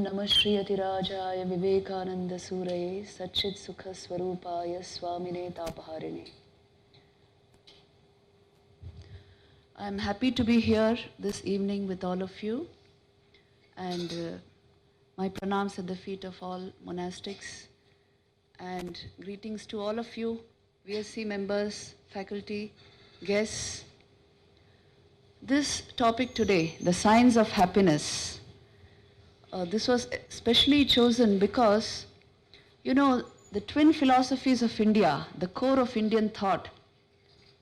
Namah Shri Atirajaya Vivekananda Suraye Satchit Sukha Swarupaya Swamine Tapaharine. I am happy to be here this evening with all of you, and my pranams at the feet of all monastics, and greetings to all of you, VSC members, faculty, guests. This topic today, the signs of happiness, this was specially chosen because, you know, the twin philosophies of India, the core of Indian thought,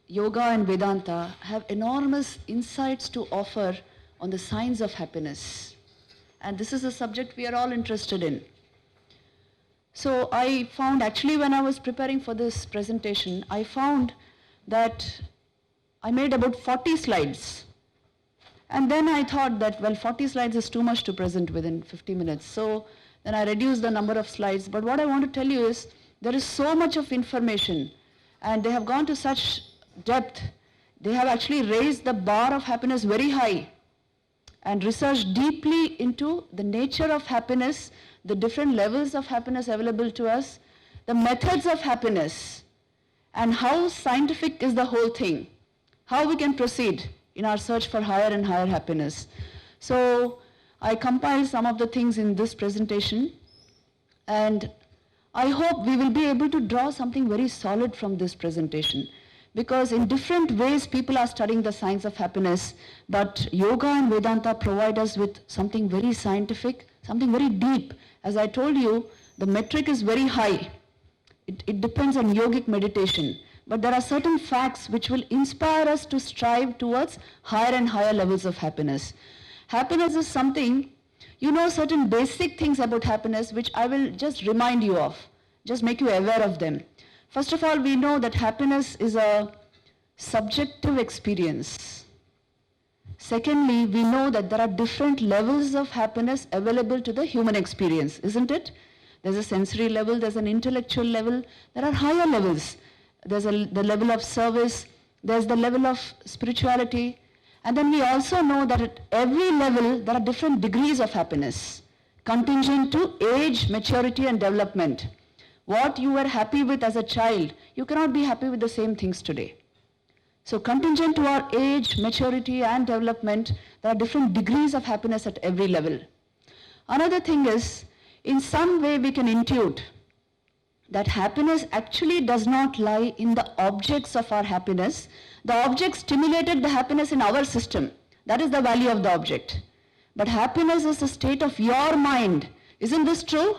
Yoga and Vedanta, have enormous insights to offer on the signs of happiness. And this is a subject we are all interested in. So I found, actually when I was preparing for this presentation, I found that I made about 40 slides. And then I thought that, well, 40 slides is too much to present within 50 minutes. So then I reduced the number of slides. But what I want to tell you is, there is so much of information, and they have gone to such depth. They have actually raised the bar of happiness very high and researched deeply into the nature of happiness, the different levels of happiness available to us, the methods of happiness, and how scientific is the whole thing, how we can proceed in our search for higher and higher happiness. So I compiled some of the things in this presentation, and I hope we will be able to draw something very solid from this presentation, because in different ways people are studying the science of happiness, but Yoga and Vedanta provide us with something very scientific, something very deep. As I told you, the metric is very high. It depends on yogic meditation. But there are certain facts which will inspire us to strive towards higher and higher levels of happiness. Happiness is something, you know, certain basic things about happiness which I will just remind you of, just make you aware of them. First of all, we know that happiness is a subjective experience. Secondly, we know that there are different levels of happiness available to the human experience, isn't it? There's a sensory level, there's an intellectual level, there are higher levels. There's the level of service, there's the level of spirituality, and then we also know that at every level there are different degrees of happiness, contingent to age, maturity and development. What you were happy with as a child, you cannot be happy with the same things today. So contingent to our age, maturity and development, there are different degrees of happiness at every level. Another thing is, in some way we can intuit that happiness actually does not lie in the objects of our happiness. The object stimulated the happiness in our system. That is the value of the object. But happiness is a state of your mind. Isn't this true?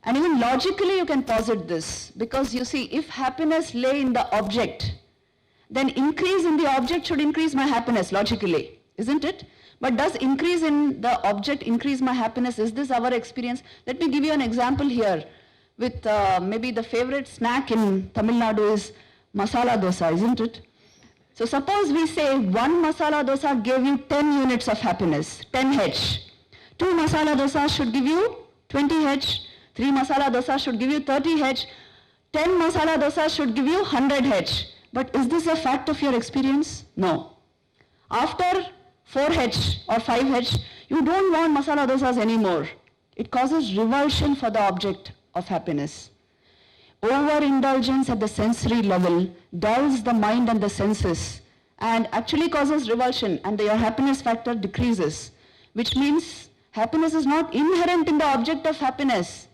And even logically you can posit this, because you see, if happiness lay in the object, then increase in the object should increase my happiness logically, isn't it? But does increase in the object increase my happiness? Is this our experience? Let me give you an example here. With maybe the favorite snack in Tamil Nadu is masala dosa, isn't it? So suppose we say one masala dosa gave you 10 units of happiness, 10 H. 2 masala dosa should give you 20 H. 3 masala dosa should give you 30 H. 10 masala dosa should give you 100 H. But is this a fact of your experience? No. After 4 H or 5 H, you don't want masala dosas anymore. It causes revulsion for the object of happiness. Overindulgence at the sensory level dulls the mind and the senses and actually causes revulsion, and your happiness factor decreases, which means happiness is not inherent in the object of happiness.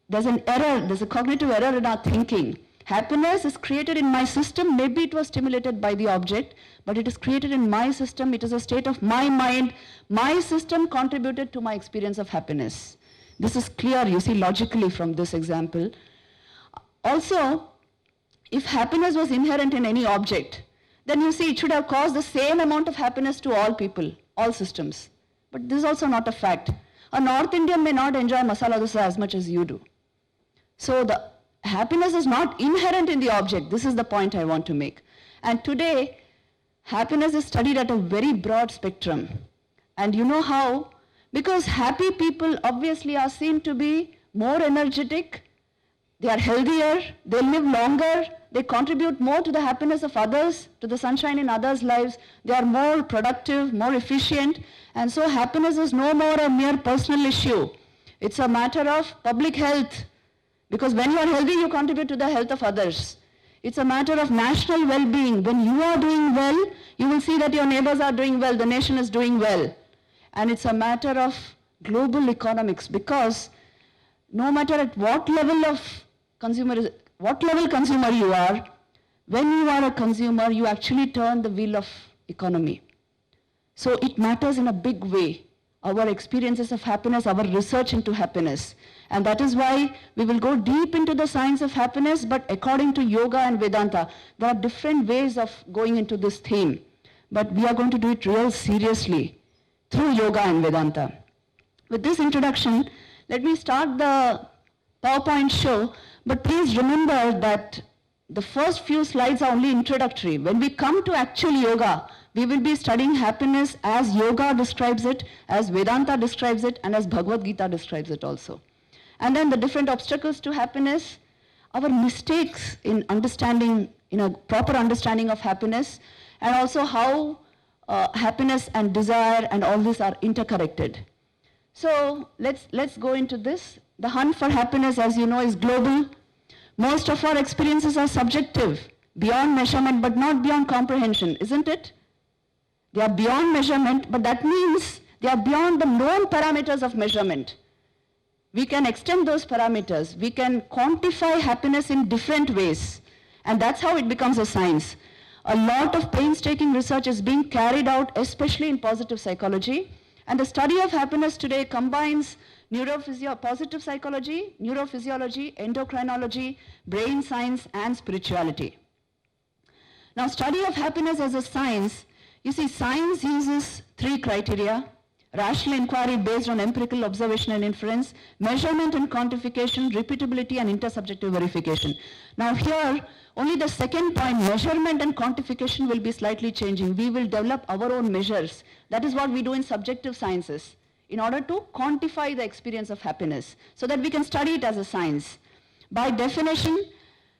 There's an error, there's a cognitive error in our thinking. Happiness is created in my system, maybe it was stimulated by the object, but it is created in my system, it is a state of my mind. My system contributed to my experience of happiness. This is clear, you see, logically from this example. Also, if happiness was inherent in any object, then you see it should have caused the same amount of happiness to all people, all systems. But this is also not a fact. A North Indian may not enjoy masala dosa as much as you do. So the happiness is not inherent in the object. This is the point I want to make. And today, happiness is studied at a very broad spectrum. And you know how? Because happy people obviously are seen to be more energetic, they are healthier, they live longer, they contribute more to the happiness of others, to the sunshine in others' lives. They are more productive, more efficient, and so happiness is no more a mere personal issue. It's a matter of public health, because when you are healthy, you contribute to the health of others. It's a matter of national well-being. When you are doing well, you will see that your neighbors are doing well, the nation is doing well. And it's a matter of global economics, because no matter at what level consumer you are, when you are a consumer, you actually turn the wheel of economy. So it matters in a big way, our experiences of happiness, our research into happiness. And that is why we will go deep into the science of happiness, but according to yoga and Vedanta, there are different ways of going into this theme. But we are going to do it real seriously through yoga and Vedanta. With this introduction, let me start the PowerPoint show, but please remember that the first few slides are only introductory. When we come to actual yoga, we will be studying happiness as yoga describes it, as Vedanta describes it, and as Bhagavad Gita describes it also. And then the different obstacles to happiness, our mistakes in understanding, proper understanding of happiness, and also how happiness and desire and all this are interconnected. So let's go into this. The hunt for happiness, as you know, is global. Most of our experiences are subjective, beyond measurement, but not beyond comprehension, isn't it? They are beyond measurement, but that means they are beyond the known parameters of measurement. We can extend those parameters. We can quantify happiness in different ways. And that's how it becomes a science. A lot of painstaking research is being carried out, especially in positive psychology. And the study of happiness today combines positive psychology, neurophysiology, endocrinology, brain science, and spirituality. Now, study of happiness as a science, you see, science uses 3 criteria: rational inquiry based on empirical observation and inference, measurement and quantification, repeatability and intersubjective verification. Now here, only the second point, measurement and quantification, will be slightly changing. We will develop our own measures. That is what we do in subjective sciences, in order to quantify the experience of happiness, so that we can study it as a science. By definition,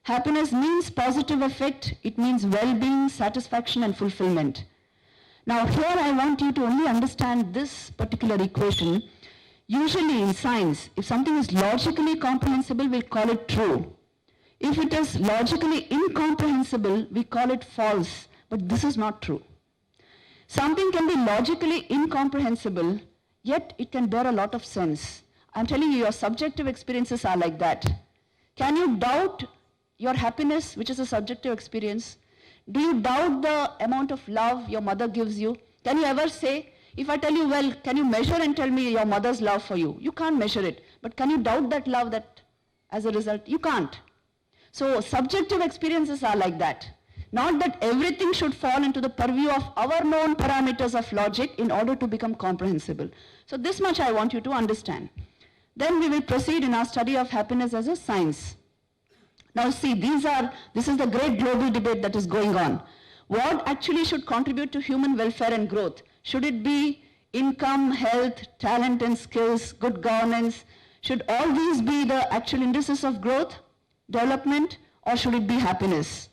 happiness means positive effect. It means well-being, satisfaction, and fulfillment. Now here I want you to only understand this particular equation. Usually in science, if something is logically comprehensible, we call it true. If it is logically incomprehensible, we call it false. But this is not true. Something can be logically incomprehensible, yet it can bear a lot of sense. I'm telling you, your subjective experiences are like that. Can you doubt your happiness, which is a subjective experience? Do you doubt the amount of love your mother gives you? Can you ever say, if I tell you, well, can you measure and tell me your mother's love for you? You can't measure it. But can you doubt that love that as a result? You can't. So subjective experiences are like that. Not that everything should fall into the purview of our known parameters of logic in order to become comprehensible. So this much I want you to understand. Then we will proceed in our study of happiness as a science. Now see, this is the great global debate that is going on. What actually should contribute to human welfare and growth? Should it be income, health, talent and skills, good governance? Should all these be the actual indices of growth, development, or should it be happiness?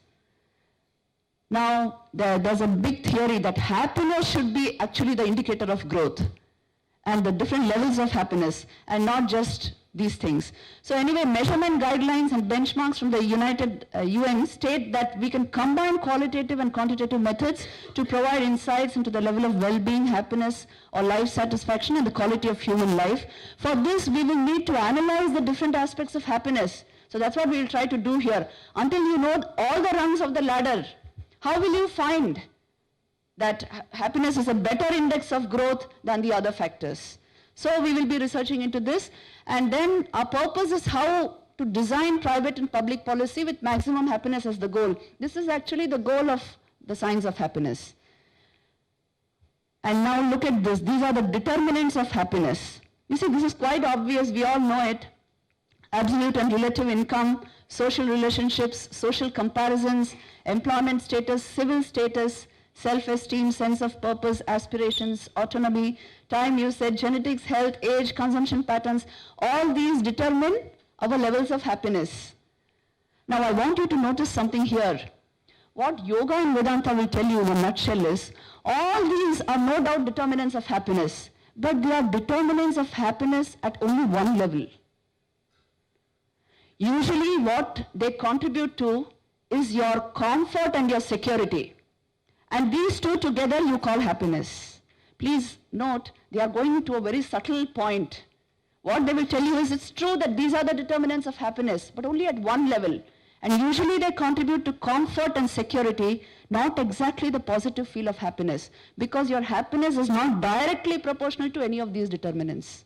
Now, there's a big theory that happiness should be actually the indicator of growth and the different levels of happiness, and not just these things. So anyway, measurement guidelines and benchmarks from the UN state that we can combine qualitative and quantitative methods to provide insights into the level of well-being, happiness, or life satisfaction and the quality of human life. For this, we will need to analyze the different aspects of happiness. So that's what we will try to do here. Until you know all the rungs of the ladder, how will you find that happiness is a better index of growth than the other factors? So we will be researching into this, and then our purpose is how to design private and public policy with maximum happiness as the goal. This is actually the goal of the science of happiness. And now look at this. These are the determinants of happiness. You see, this is quite obvious. We all know it. Absolute and relative income, social relationships, social comparisons, employment status, civil status, self-esteem, sense of purpose, aspirations, autonomy, time usage, genetics, health, age, consumption patterns, all these determine our levels of happiness. Now I want you to notice something here. What yoga and Vedanta will tell you in a nutshell is, all these are no doubt determinants of happiness, but they are determinants of happiness at only one level. Usually what they contribute to is your comfort and your security. And these two together you call happiness. Please note, they are going to a very subtle point. What they will tell you is, it's true that these are the determinants of happiness, but only at one level. And usually they contribute to comfort and security, not exactly the positive feel of happiness, because your happiness is not directly proportional to any of these determinants.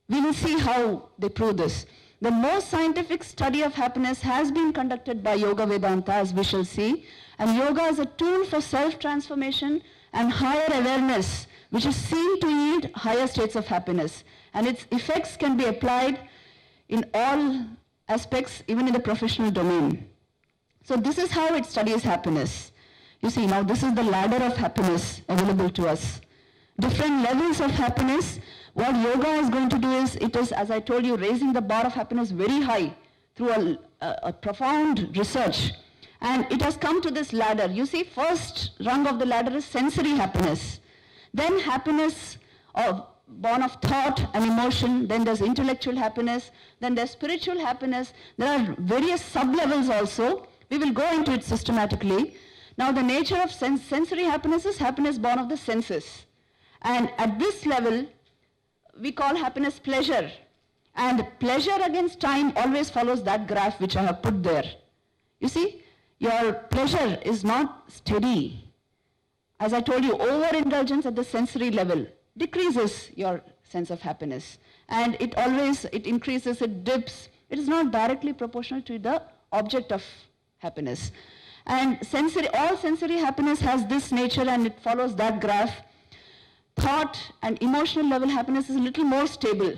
We will see how they prove this. The most scientific study of happiness has been conducted by Yoga Vedanta, as we shall see. And yoga is a tool for self-transformation and higher awareness, which is seen to yield higher states of happiness. And its effects can be applied in all aspects, even in the professional domain. So this is how it studies happiness. You see, now this is the ladder of happiness available to us. Different levels of happiness. What yoga is going to do is, it is, as I told you, raising the bar of happiness very high through a profound research. And it has come to this ladder. You see, first rung of the ladder is sensory happiness. Then happiness born of thought and emotion. Then there's intellectual happiness. Then there's spiritual happiness. There are various sub-levels also. We will go into it systematically. Now the nature of sensory happiness is happiness born of the senses. And at this level, we call happiness pleasure. And pleasure against time always follows that graph which I have put there. You see, your pleasure is not steady. As I told you, overindulgence at the sensory level decreases your sense of happiness. And it increases, it dips. It is not directly proportional to the object of happiness. And all sensory happiness has this nature, and it follows that graph. Thought and emotional level happiness is a little more stable.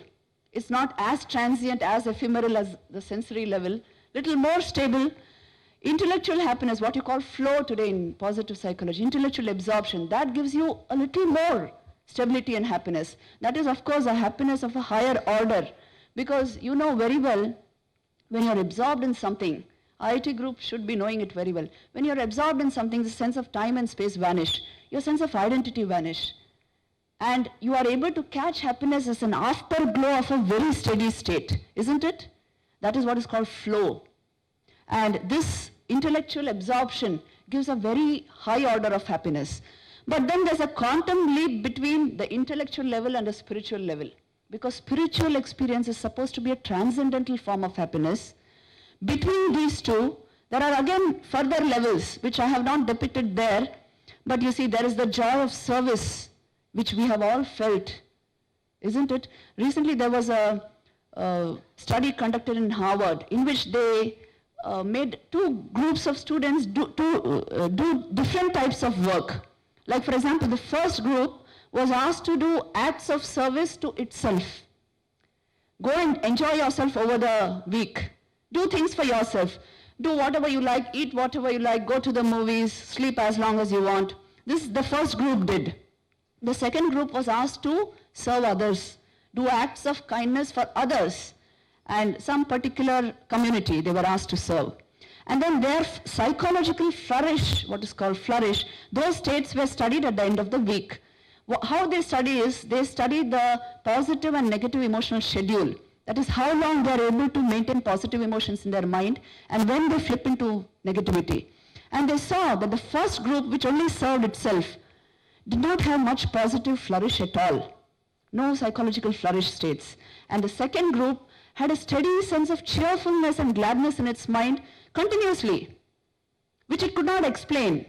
It's not as transient, as ephemeral as the sensory level, little more stable. Intellectual happiness, what you call flow today in positive psychology, intellectual absorption, that gives you a little more stability and happiness. That is, of course, a happiness of a higher order, because you know very well, when you're absorbed in something, IIT group should be knowing it very well. When you're absorbed in something, the sense of time and space vanish. Your sense of identity vanish. And you are able to catch happiness as an afterglow of a very steady state, isn't it? That is what is called flow. And this intellectual absorption gives a very high order of happiness. But then there's a quantum leap between the intellectual level and the spiritual level. Because spiritual experience is supposed to be a transcendental form of happiness. Between these two, there are again further levels, which I have not depicted there. But you see, there is the joy of service, which we have all felt, isn't it? Recently there was a study conducted in Harvard in which they made two groups of students do different types of work. Like, for example, the first group was asked to do acts of service to itself. Go and enjoy yourself over the week. Do things for yourself. Do whatever you like, eat whatever you like, go to the movies, sleep as long as you want. This the first group did. The second group was asked to serve others, do acts of kindness for others and some particular community they were asked to serve. And then their psychological flourish, what is called flourish, those states were studied at the end of the week. How they study is, they study the positive and negative emotional schedule. That is how long they are able to maintain positive emotions in their mind and when they flip into negativity. And they saw that the first group, which only served itself, did not have much positive flourish at all. No psychological flourish states. And the second group had a steady sense of cheerfulness and gladness in its mind continuously, which it could not explain.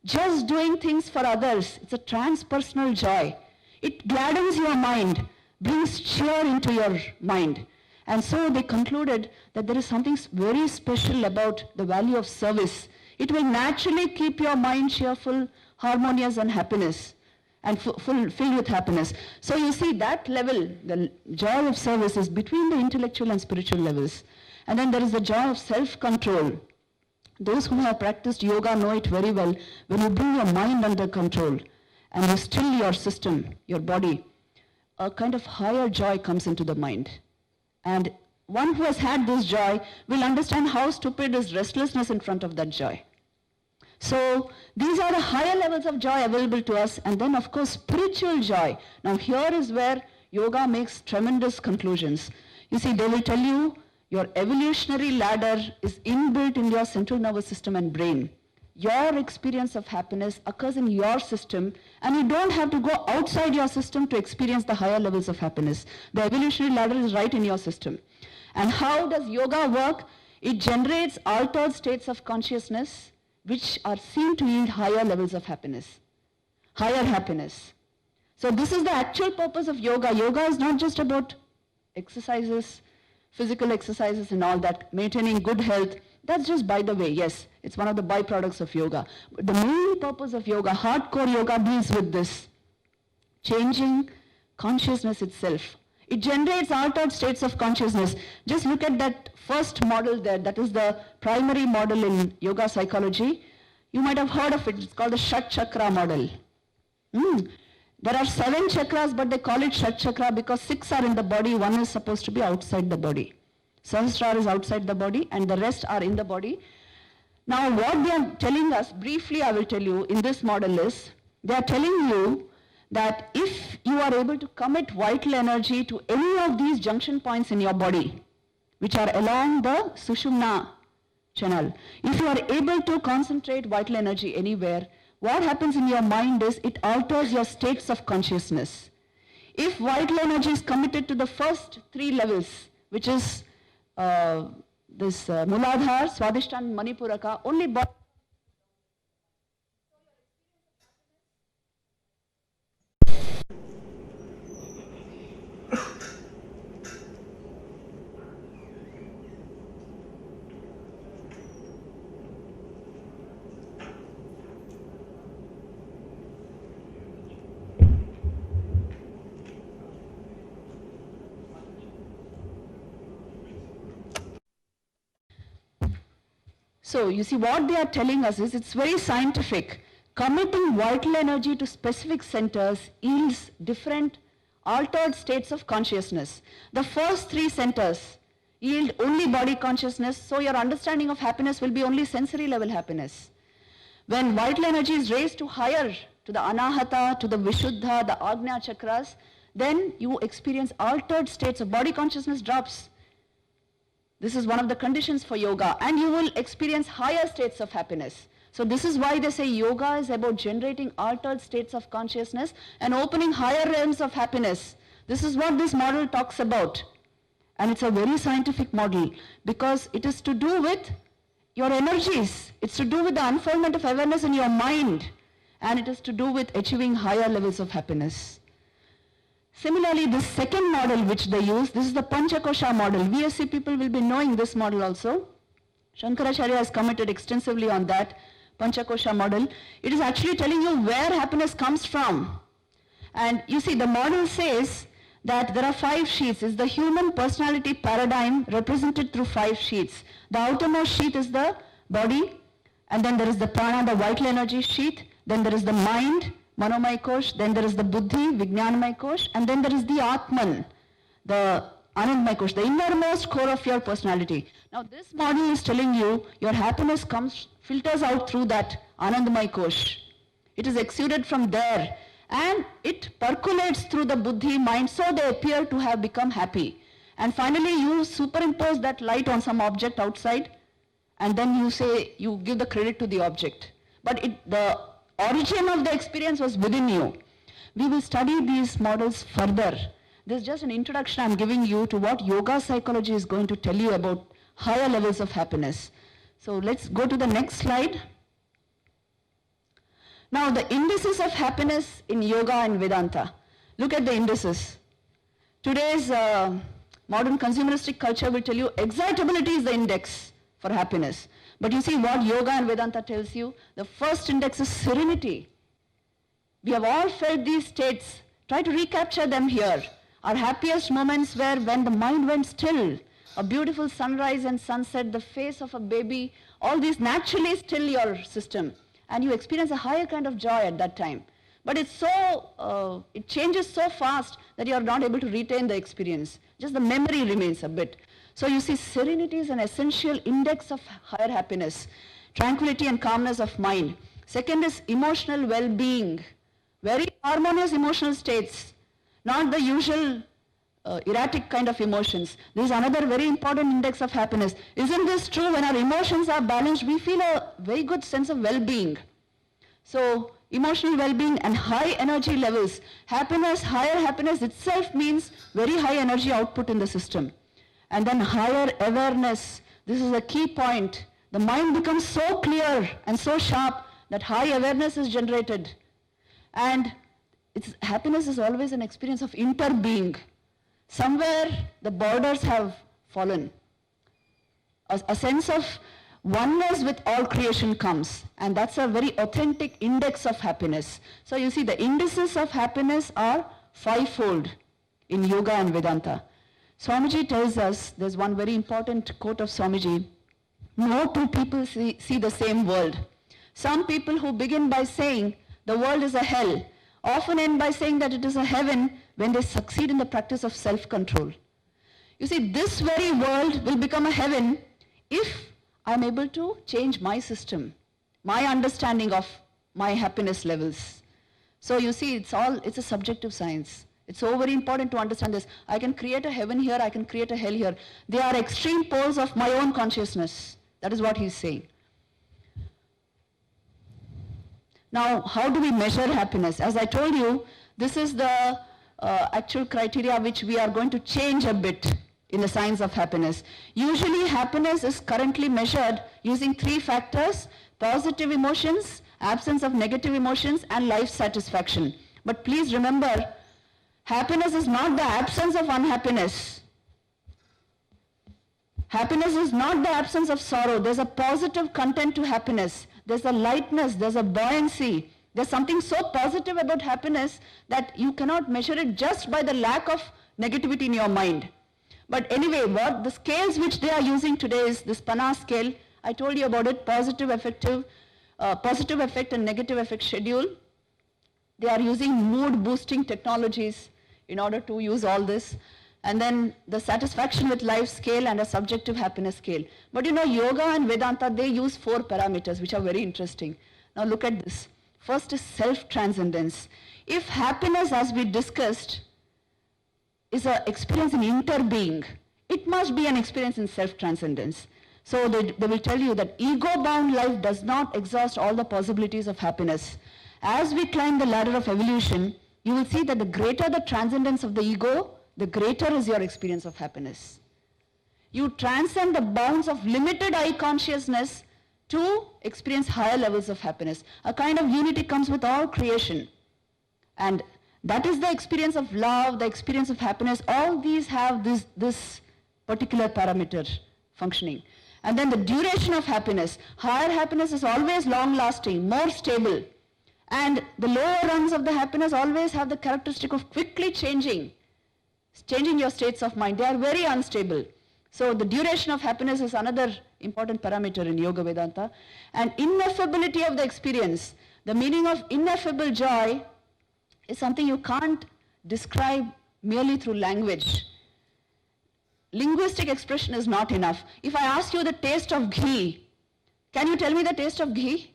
Just doing things for others, it's a transpersonal joy. It gladdens your mind, brings cheer into your mind. And so they concluded that there is something very special about the value of service. It will naturally keep your mind cheerful, harmonious, and happiness, and filled with happiness. So you see, that level, the joy of service, is between the intellectual and spiritual levels. And then there is the joy of self-control. Those who have practiced yoga know it very well. When you bring your mind under control and you still your system, your body, a kind of higher joy comes into the mind. And one who has had this joy will understand how stupid is restlessness in front of that joy. So these are the higher levels of joy available to us, and then of course spiritual joy. Now here is where yoga makes tremendous conclusions. You see, they will tell you your evolutionary ladder is inbuilt in your central nervous system and brain. Your experience of happiness occurs in your system, and you don't have to go outside your system to experience the higher levels of happiness. The evolutionary ladder is right in your system. And how does yoga work? It generates altered states of consciousness which are seen to yield higher levels of happiness. Higher happiness. So this is the actual purpose of yoga. Yoga is not just about exercises, physical exercises and all that, maintaining good health. That's just by the way, yes, it's one of the byproducts of yoga. But the main purpose of yoga, hardcore yoga, deals with this. Changing consciousness itself. It generates altered states of consciousness. Just look at that first model there. That is the primary model in yoga psychology. You might have heard of it. It's called the Shat Chakra model. There are 7 chakras, but they call it Shat Chakra because 6 are in the body. 1 is supposed to be outside the body. Sahasrara is outside the body and the rest are in the body. Now what they are telling us, briefly I will tell you in this model is, they are telling you that if you are able to commit vital energy to any of these junction points in your body, which are along the Sushumna channel, if you are able to concentrate vital energy anywhere, what happens in your mind is it alters your states of consciousness. If vital energy is committed to the first 3 levels, which is this Muladhara, Swadhisthana, Manipuraka, only body. So you see what they are telling us is it's very scientific. Committing vital energy to specific centers yields different altered states of consciousness. The first 3 centers yield only body consciousness, so your understanding of happiness will be only sensory level happiness. When vital energy is raised to higher, to the Anahata, to the Vishuddha, the Agnya chakras, then you experience altered states of body consciousness drops. This is one of the conditions for yoga, and you will experience higher states of happiness. So this is why they say yoga is about generating altered states of consciousness and opening higher realms of happiness. This is what this model talks about. And it's a very scientific model because it is to do with your energies. It's to do with the unfoldment of awareness in your mind, and it is to do with achieving higher levels of happiness. Similarly, this second model which they use, this is the Panchakosha model. VSC people will be knowing this model also. Shankaracharya has commented extensively on that Panchakosha model. It is actually telling you where happiness comes from. And you see, the model says that there are 5 sheets. It's the human personality paradigm represented through 5 sheets. The outermost sheet is the body, and then there is the prana, the vital energy sheet, then there is the mind, Manomay Kosh, then there is the Buddhi, Vijnanamay Kosh, and then there is the Atman, the Anandamay Kosh, the innermost core of your personality. Now this model is telling you your happiness filters out through that Anandamay Kosh. It is exuded from there and it percolates through the Buddhi mind, so they appear to have become happy. And finally you superimpose that light on some object outside and then you say, you give the credit to the object. But the origin of the experience was within you. We will study these models further. This is just an introduction I'm giving you to what yoga psychology is going to tell you about higher levels of happiness. So let's go to the next slide. Now the indices of happiness in yoga and Vedanta. Look at the indices. Today's modern consumeristic culture will tell you excitability is the index for happiness. But you see what yoga and Vedanta tells you? The first index is serenity. We have all felt these states. Try to recapture them here. Our happiest moments were when the mind went still. A beautiful sunrise and sunset, the face of a baby, all these naturally still your system. And you experience a higher kind of joy at that time. But it's so, it changes so fast that you are not able to retain the experience. Just the memory remains a bit. So you see, serenity is an essential index of higher happiness, tranquility and calmness of mind. Second is emotional well-being, very harmonious emotional states, not the usual erratic kind of emotions. This is another very important index of happiness. Isn't this true? When our emotions are balanced, we feel a very good sense of well-being. So emotional well-being and high energy levels. Happiness, higher happiness itself means very high energy output in the system. And then higher awareness. This is a key point. The mind becomes so clear and so sharp that high awareness is generated. And happiness is always an experience of interbeing. Somewhere the borders have fallen. A sense of oneness with all creation comes, and that's a very authentic index of happiness. So you see, the indices of happiness are fivefold in yoga and Vedanta. Swamiji tells us, there's one very important quote of Swamiji, no two people see the same world. Some people who begin by saying the world is a hell often end by saying that it is a heaven when they succeed in the practice of self-control. You see, this very world will become a heaven if I'm able to change my system, my understanding of my happiness levels. So you see, it's a subjective science. It's so very important to understand this. I can create a heaven here, I can create a hell here. They are extreme poles of my own consciousness. That is what he's saying. Now, how do we measure happiness? As I told you, this is the actual criteria which we are going to change a bit in the science of happiness. Usually happiness is currently measured using three factors: positive emotions, absence of negative emotions, and life satisfaction. But please remember, happiness is not the absence of unhappiness. Happiness is not the absence of sorrow. There's a positive content to happiness. There's a lightness, there's a buoyancy. There's something so positive about happiness that you cannot measure it just by the lack of negativity in your mind. But anyway, what the scales which they are using today is this PANA scale. I told you about it, positive effect and negative effect schedule. They are using mood boosting technologies in order to use all this. And then the satisfaction with life scale and a subjective happiness scale. But you know, yoga and Vedanta, they use 4 parameters which are very interesting. Now look at this. First is self-transcendence. If happiness, as we discussed, is an experience in interbeing, it must be an experience in self-transcendence. So they will tell you that ego-bound life does not exhaust all the possibilities of happiness. As we climb the ladder of evolution, you will see that the greater the transcendence of the ego, the greater is your experience of happiness. You transcend the bounds of limited I consciousness to experience higher levels of happiness. A kind of unity comes with all creation. And that is the experience of love, the experience of happiness. All these have this particular parameter functioning. And then the duration of happiness. Higher happiness is always long-lasting, more stable. And the lower rungs of the happiness always have the characteristic of quickly changing your states of mind. They are very unstable. So the duration of happiness is another important parameter in Yoga Vedanta. And ineffability of the experience. The meaning of ineffable joy is something you can't describe merely through language. Linguistic expression is not enough. If I ask you the taste of ghee, can you tell me the taste of ghee?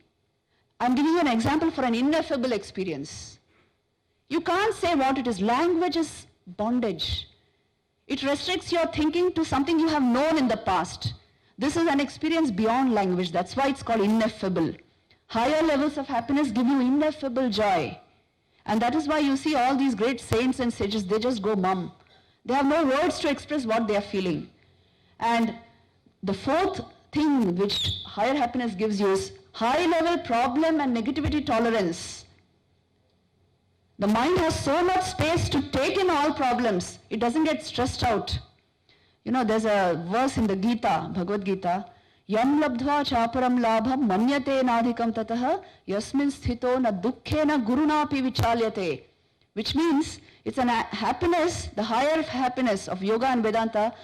I'm giving you an example for an ineffable experience. You can't say what it is. Language is bondage. It restricts your thinking to something you have known in the past. This is an experience beyond language. That's why it's called ineffable. Higher levels of happiness give you ineffable joy. And that is why you see all these great saints and sages, they just go mum. They have no words to express what they are feeling. And the fourth thing which higher happiness gives you is high-level problem and negativity tolerance. The mind has so much space to take in all problems. It doesn't get stressed out. You know, there's a verse in the Gita, Bhagavad Gita, Yam labdhva chaparam labham manyate nadhikam tataha yasmin sthito na dukkhe na gurunapi vichalyate. Which means it's a happiness, the higher happiness of yoga and Vedanta.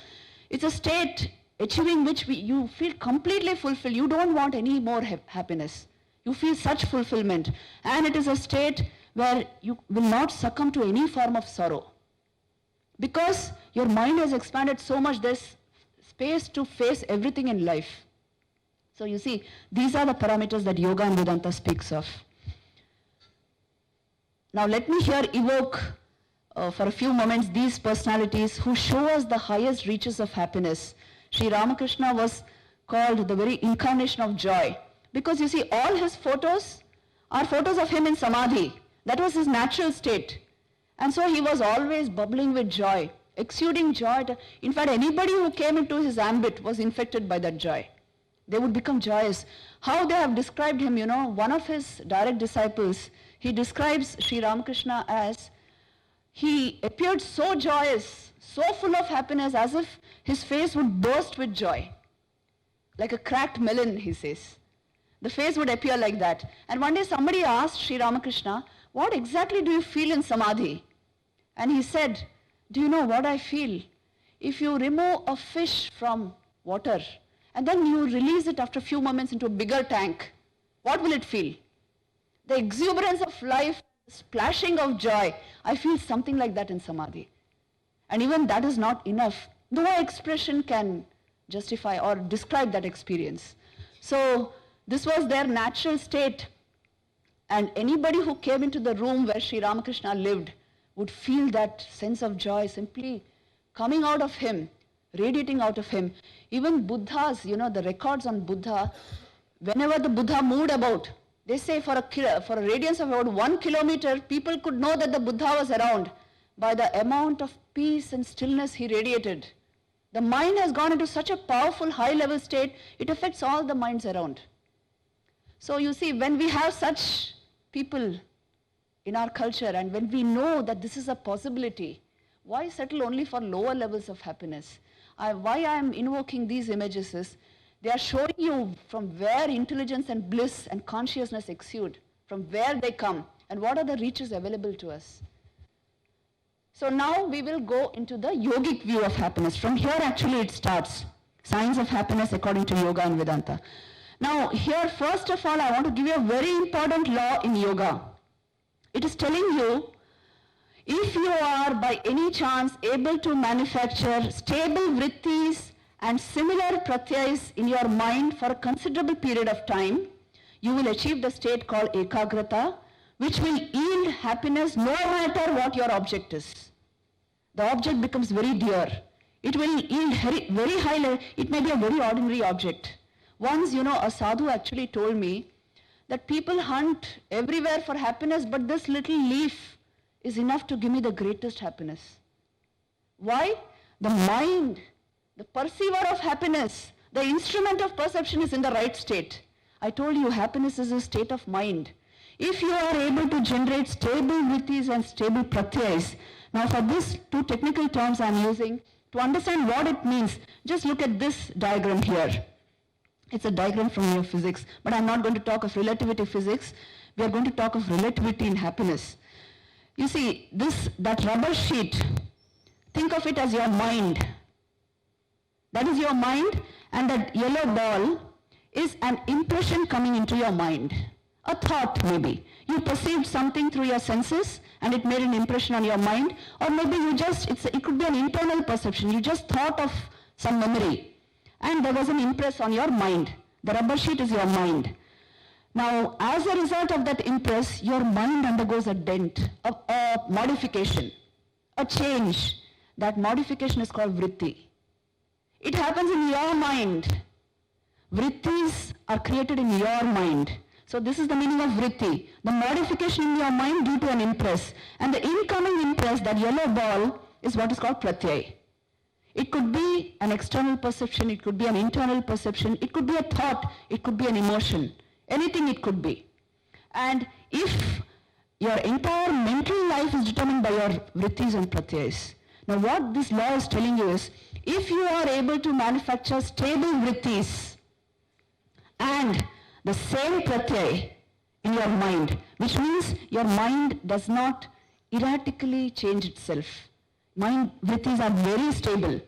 It's a state achieving which you feel completely fulfilled. You don't want any more happiness. You feel such fulfillment. And it is a state where you will not succumb to any form of sorrow. Because your mind has expanded so much, there's space to face everything in life. So you see, these are the parameters that Yoga and Vedanta speaks of. Now let me here evoke for a few moments these personalities who show us the highest reaches of happiness. Sri Ramakrishna was called the very incarnation of joy, because you see, all his photos are photos of him in samadhi. That was his natural state. And so he was always bubbling with joy, exuding joy. In fact, anybody who came into his ambit was infected by that joy. They would become joyous. How they have described him, you know, one of his direct disciples, he describes Sri Ramakrishna as, he appeared so joyous, so full of happiness, as if his face would burst with joy. Like a cracked melon, he says. The face would appear like that. And one day somebody asked Sri Ramakrishna, what exactly do you feel in samadhi? And he said, do you know what I feel? If you remove a fish from water and then you release it after a few moments into a bigger tank, what will it feel? The exuberance of life, splashing of joy. I feel something like that in samadhi. And even that is not enough. No expression can justify or describe that experience. So this was their natural state. And anybody who came into the room where Sri Ramakrishna lived would feel that sense of joy simply coming out of him, radiating out of him. Even Buddhas, you know, the records on Buddha, whenever the Buddha moved about, they say for a radius of about 1 kilometer, people could know that the Buddha was around by the amount of peace and stillness he radiated. The mind has gone into such a powerful high-level state, it affects all the minds around. So you see, when we have such people in our culture and when we know that this is a possibility, why settle only for lower levels of happiness? Why I am invoking these images is, they are showing you from where intelligence and bliss and consciousness exude, from where they come, and what are the reaches available to us. So now we will go into the yogic view of happiness. From here actually it starts. Science of happiness according to Yoga and Vedanta. Now here, first of all, I want to give you a very important law in yoga. It is telling you, if you are by any chance able to manufacture stable vrittis and similar pratyais in your mind for a considerable period of time, you will achieve the state called ekagrata, which will yield happiness no matter what your object is. The object becomes very dear. It will yield very high level. It may be a very ordinary object. Once, you know, a sadhu actually told me that people hunt everywhere for happiness, but this little leaf is enough to give me the greatest happiness. Why? The mind, the perceiver of happiness, the instrument of perception is in the right state. I told you, happiness is a state of mind. If you are able to generate stable vrittis and stable pratyais, now for these two technical terms I am using, to understand what it means, just look at this diagram here. It's a diagram from your physics, but I'm not going to talk of relativity physics. We are going to talk of relativity in happiness. You see, that rubber sheet, think of it as your mind. That is your mind, and that yellow ball is an impression coming into your mind. A thought maybe. You perceived something through your senses and it made an impression on your mind, or maybe it could be an internal perception. You just thought of some memory and there was an impress on your mind. The rubber sheet is your mind. Now, as a result of that impress, your mind undergoes a dent, a modification, a change. That modification is called vritti. It happens in your mind. Vrittis are created in your mind. So this is the meaning of vritti. The modification in your mind due to an impress. And the incoming impress, that yellow ball, is what is called pratyai. It could be an external perception, it could be an internal perception, it could be a thought, it could be an emotion. Anything it could be. And if your entire mental life is determined by your vrittis and pratyais. Now what this law is telling you is, if you are able to manufacture stable vrittis and the same pratyai in your mind, which means your mind does not erratically change itself. Mind vrittis are very stable.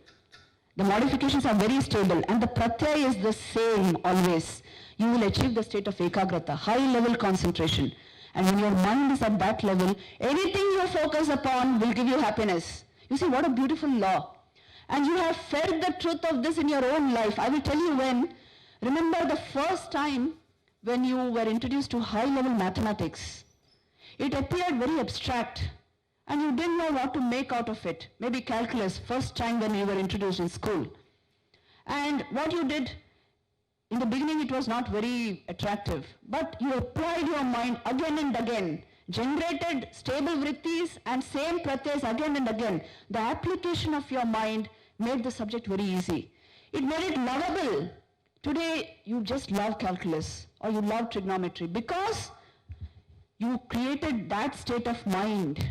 The modifications are very stable and the pratyai is the same always. You will achieve the state of ekagrata, high level concentration. And when your mind is at that level, anything you focus upon will give you happiness. You see, what a beautiful law. And you have felt the truth of this in your own life. I will tell you when. Remember the first time when you were introduced to high-level mathematics. It appeared very abstract and you didn't know what to make out of it. Maybe calculus, first time when you were introduced in school. And what you did, in the beginning it was not very attractive, but you applied your mind again and again, generated stable vrittis and same pratyas again and again. The application of your mind made the subject very easy. It made it lovable. Today you just love calculus or you love trigonometry because you created that state of mind.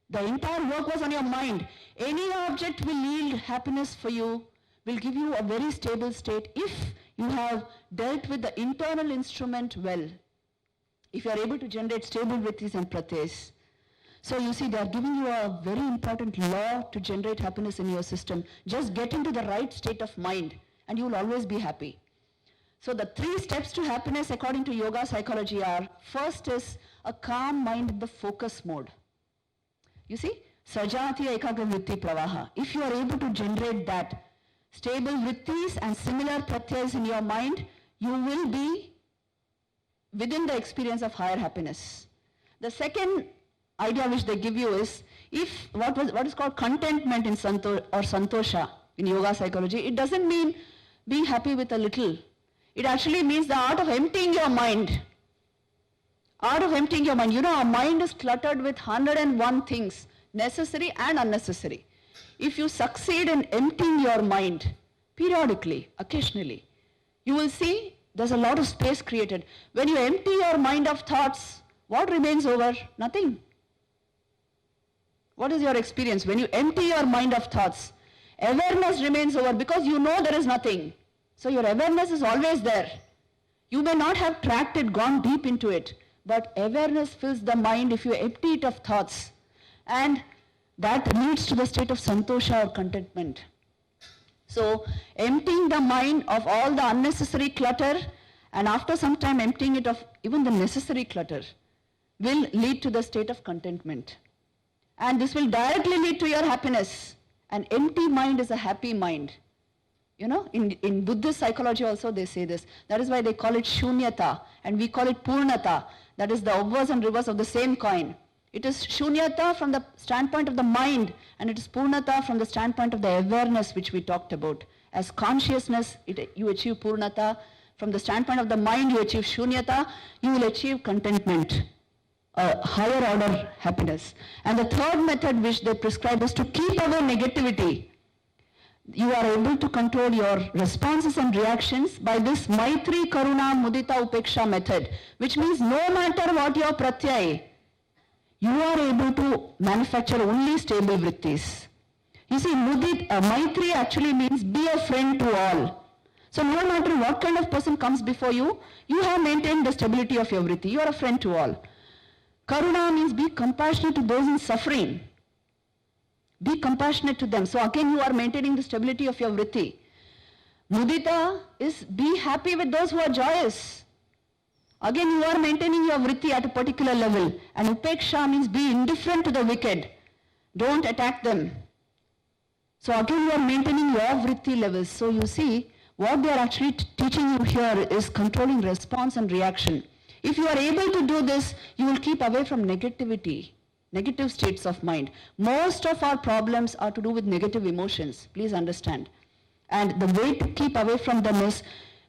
The entire work was on your mind. Any object will yield happiness for you, will give you a very stable state if you have dealt with the internal instrument well. If you are able to generate stable vrittis and pratyas. So you see, they are giving you a very important law to generate happiness in your system. Just get into the right state of mind and you will always be happy. So the 3 steps to happiness according to yoga psychology are, first is a calm mind in the focus mode. You see, Sajati Ekagra Vritti Pravaha. If you are able to generate that, stable vrittis and similar pratyas in your mind, you will be within the experience of higher happiness. The second idea which they give you is, if what is called contentment in santosha in yoga psychology, it doesn't mean being happy with a little. It actually means the art of emptying your mind. Art of emptying your mind. You know, our mind is cluttered with 101 things, necessary and unnecessary. If you succeed in emptying your mind periodically, occasionally, you will see there's a lot of space created. When you empty your mind of thoughts, what remains over? Nothing. What is your experience? When you empty your mind of thoughts, awareness remains over because you know there is nothing. So your awareness is always there. You may not have tracked it, gone deep into it, but awareness fills the mind if you empty it of thoughts. And that leads to the state of santosha or contentment. So emptying the mind of all the unnecessary clutter and after some time emptying it of even the necessary clutter will lead to the state of contentment. And this will directly lead to your happiness. An empty mind is a happy mind. You know, in Buddhist psychology also they say this. That is why they call it shunyata and we call it purnata. That is the obverse and reverse of the same coin. It is shunyata from the standpoint of the mind and it is purnata from the standpoint of the awareness which we talked about. As consciousness, you achieve purnata. From the standpoint of the mind, you achieve shunyata. You will achieve contentment, a higher order happiness. And the third method which they prescribe is to keep away negativity. You are able to control your responses and reactions by this Maitri, Karuna, Mudita, Upeksha method, which means no matter what your pratyay, you are able to manufacture only stable vrittis. You see, Maitri actually means be a friend to all. So no matter what kind of person comes before you, you have maintained the stability of your vritti. You are a friend to all. Karuna means be compassionate to those in suffering. Be compassionate to them. So again you are maintaining the stability of your vritti. Mudita is be happy with those who are joyous. Again you are maintaining your vritti at a particular level. And upeksha means be indifferent to the wicked. Don't attack them. So again you are maintaining your vritti levels. So you see, what they are actually teaching you here is controlling response and reaction. If you are able to do this, you will keep away from negativity, negative states of mind. Most of our problems are to do with negative emotions, please understand. And the way to keep away from them is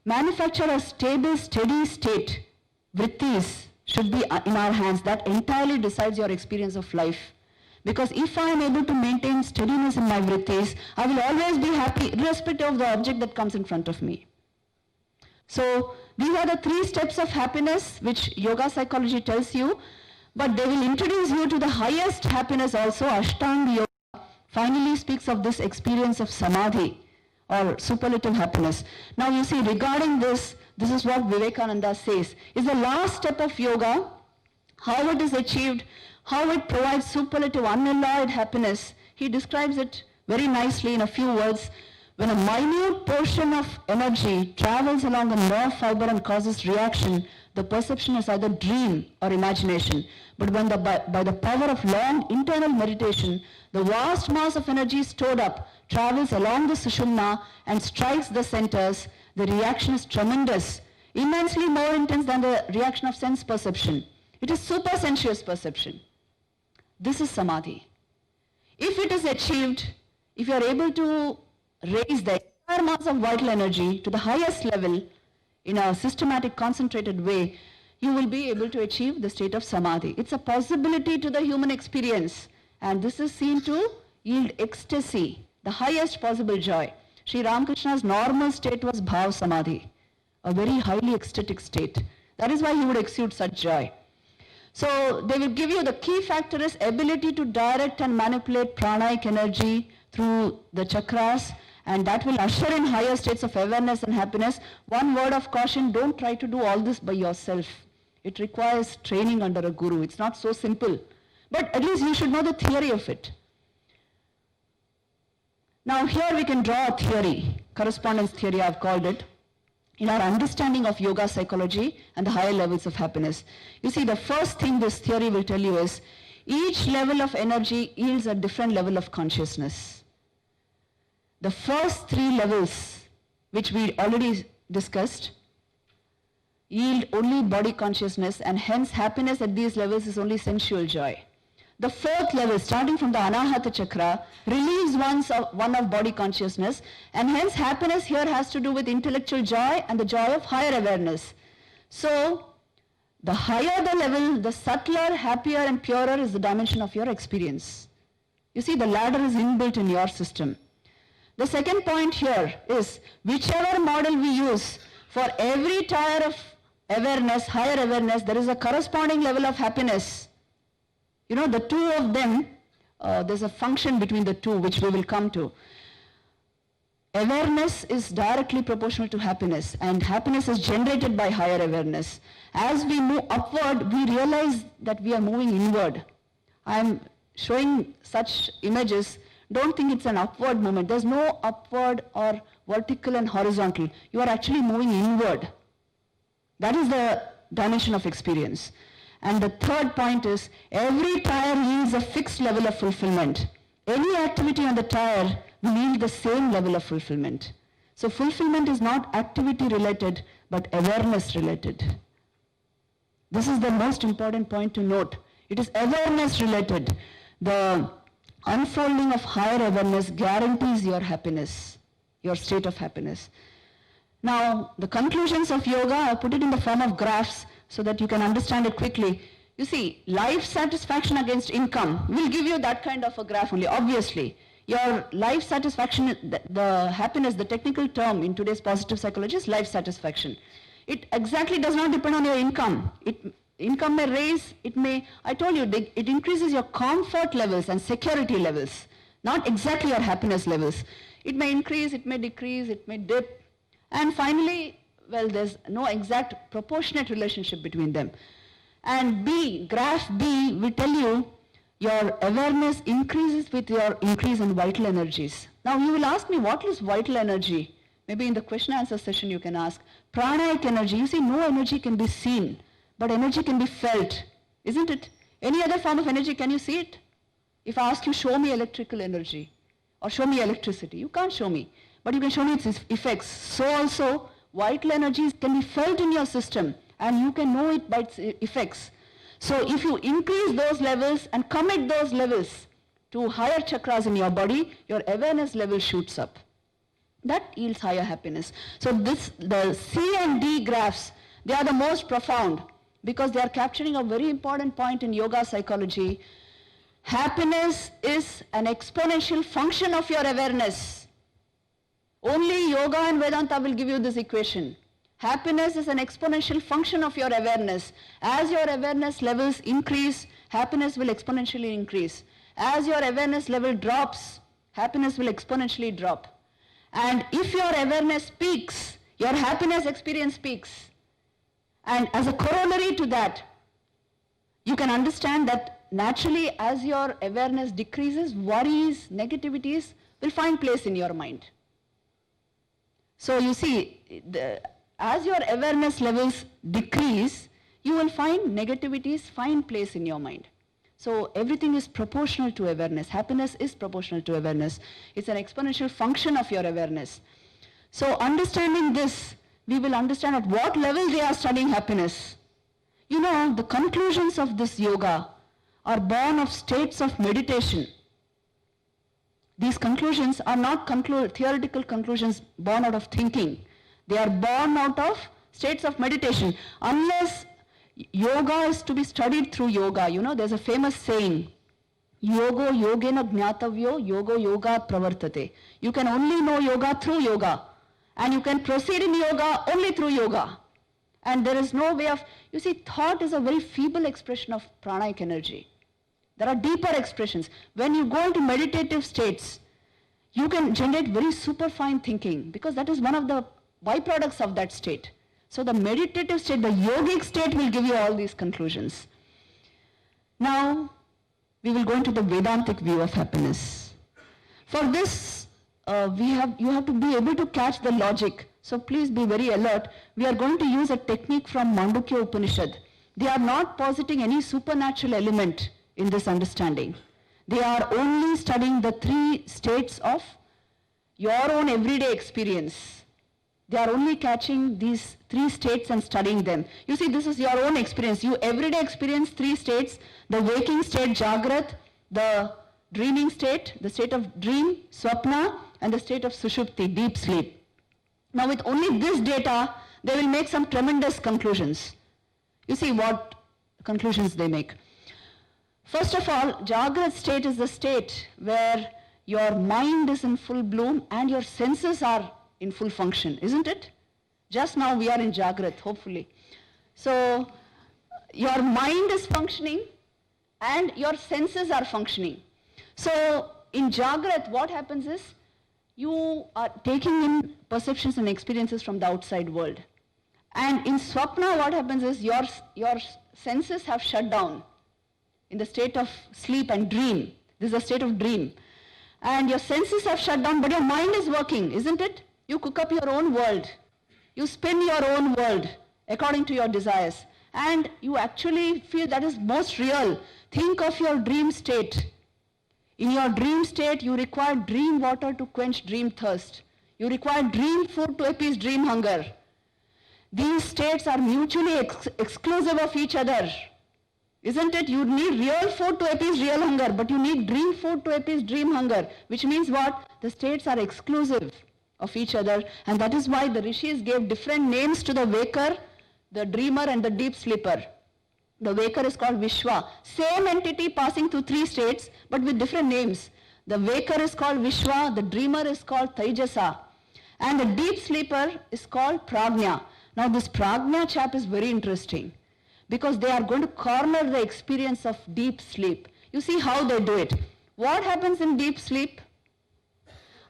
manufacture a stable, steady state. Vrittis should be in our hands. That entirely decides your experience of life. Because if I am able to maintain steadiness in my vrittis, I will always be happy irrespective of the object that comes in front of me. So these are the 3 steps of happiness which yoga psychology tells you, but they will introduce you to the highest happiness also. Ashtanga Yoga finally speaks of this experience of samadhi or superlative happiness. Now you see, regarding this is what Vivekananda says, is the last step of yoga, how it is achieved, how it provides superlative unalloyed happiness. He describes it very nicely in a few words. When a minute portion of energy travels along a nerve fiber and causes reaction, the perception is either dream or imagination. But when by the power of long internal meditation, the vast mass of energy stored up travels along the Sushumna and strikes the centers, the reaction is tremendous, immensely more intense than the reaction of sense perception. It is super sensuous perception. This is samadhi. If it is achieved, if you are able to raise the entire mass of vital energy to the highest level in a systematic, concentrated way, you will be able to achieve the state of samadhi. It's a possibility to the human experience, and this is seen to yield ecstasy, the highest possible joy. Sri Ramakrishna's normal state was bhav samadhi, a very highly ecstatic state. That is why he would exude such joy. So they will give you the key factor is ability to direct and manipulate pranic energy through the chakras, and that will usher in higher states of awareness and happiness. One word of caution, don't try to do all this by yourself. It requires training under a guru. It's not so simple. But at least you should know the theory of it. Now here we can draw a theory, correspondence theory I've called it, in our understanding of yoga psychology and the higher levels of happiness. You see, the first thing this theory will tell you is, each level of energy yields a different level of consciousness. The first three levels, which we already discussed, yield only body consciousness, and hence happiness at these levels is only sensual joy. The fourth level, starting from the Anahata Chakra, relieves one of body consciousness, and hence happiness here has to do with intellectual joy and the joy of higher awareness. So, the higher the level, the subtler, happier and purer is the dimension of your experience. You see, the ladder is inbuilt in your system. The second point here is, whichever model we use, for every tier of awareness, higher awareness, there is a corresponding level of happiness. You know, the two of them, there's a function between the two which we will come to. Awareness is directly proportional to happiness, and happiness is generated by higher awareness. As we move upward, we realize that we are moving inward. I'm showing such images. Don't think it's an upward movement. There's no upward or vertical and horizontal. You are actually moving inward. That is the dimension of experience. And the third point is, every tier yields a fixed level of fulfillment. Any activity on the tier will yield the same level of fulfillment. So fulfillment is not activity related, but awareness related. This is the most important point to note. It is awareness related. The unfolding of higher awareness guarantees your happiness, your state of happiness. Now, the conclusions of yoga, I put it in the form of graphs so that you can understand it quickly. You see, life satisfaction against income will give you that kind of a graph only, obviously. Your life satisfaction, the happiness, the technical term in today's positive psychology is life satisfaction. It exactly does not depend on your income. Income may raise, it may, I told you, it increases your comfort levels and security levels, not exactly your happiness levels. It may increase, it may decrease, it may dip. And finally, well, there's no exact proportionate relationship between them. And B, graph B will tell you your awareness increases with your increase in vital energies. Now you will ask me, what is vital energy? Maybe in the question answer session you can ask. Pranic energy, you see, no energy can be seen, but energy can be felt, isn't it? Any other form of energy, can you see it? If I ask you, show me electrical energy, or show me electricity, you can't show me, but you can show me its effects. So also, vital energies can be felt in your system, and you can know it by its effects. So if you increase those levels and commit those levels to higher chakras in your body, your awareness level shoots up. That yields higher happiness. So the C and D graphs, they are the most profound because they are capturing a very important point in yoga psychology. Happiness is an exponential function of your awareness. Only yoga and Vedanta will give you this equation. Happiness is an exponential function of your awareness. As your awareness levels increase, happiness will exponentially increase. As your awareness level drops, happiness will exponentially drop. And if your awareness peaks, your happiness experience peaks. And as a corollary to that, you can understand that naturally as your awareness decreases, worries, negativities will find place in your mind. So you see, as your awareness levels decrease, you will find negativities find place in your mind. So everything is proportional to awareness. Happiness is proportional to awareness. It's an exponential function of your awareness. So understanding this, we will understand at what level they are studying happiness. You know, the conclusions of this yoga are born of states of meditation. These conclusions are not theoretical conclusions born out of thinking. They are born out of states of meditation. Unless yoga is to be studied through yoga, you know, there's a famous saying, yogo yogena gnatavyo, yogo yoga pravartate. You can only know yoga through yoga. And you can proceed in yoga only through yoga. And there is no way of, you see, thought is a very feeble expression of pranic energy. There are deeper expressions. When you go into meditative states, you can generate very superfine thinking because that is one of the byproducts of that state. So the meditative state, the yogic state will give you all these conclusions. Now, we will go into the Vedantic view of happiness. For this, you have to be able to catch the logic. So please be very alert. We are going to use a technique from Mandukya Upanishad. They are not positing any supernatural element in this understanding. They are only studying the three states of your own everyday experience. They are only catching these three states and studying them. You see, this is your own experience. You everyday experience three states: the waking state, Jagrat, the dreaming state, the state of dream, Swapna, and the state of Sushupti, deep sleep. Now with only this data, they will make some tremendous conclusions. You see what conclusions they make. First of all, Jagrat state is the state where your mind is in full bloom and your senses are in full function, isn't it? Just now we are in Jagrat, hopefully. So your mind is functioning and your senses are functioning. So in Jagrat, what happens is you are taking in perceptions and experiences from the outside world. And in Swapna, what happens is your senses have shut down in the state of sleep and dream. This is a state of dream. And your senses have shut down, but your mind is working, isn't it? You cook up your own world. You spin your own world according to your desires. And you actually feel that is most real. Think of your dream state. In your dream state, you require dream water to quench dream thirst. You require dream food to appease dream hunger. These states are mutually exclusive of each other. Isn't it? You need real food to appease real hunger, but you need dream food to appease dream hunger, which means what? The states are exclusive of each other, and that is why the rishis gave different names to the waker, the dreamer, and the deep sleeper. The waker is called Vishwa. Same entity passing through three states, but with different names. The waker is called Vishwa, the dreamer is called Taijasa, and the deep sleeper is called Prajna. Now this Prajna chap is very interesting, because they are going to corner the experience of deep sleep. You see how they do it. What happens in deep sleep?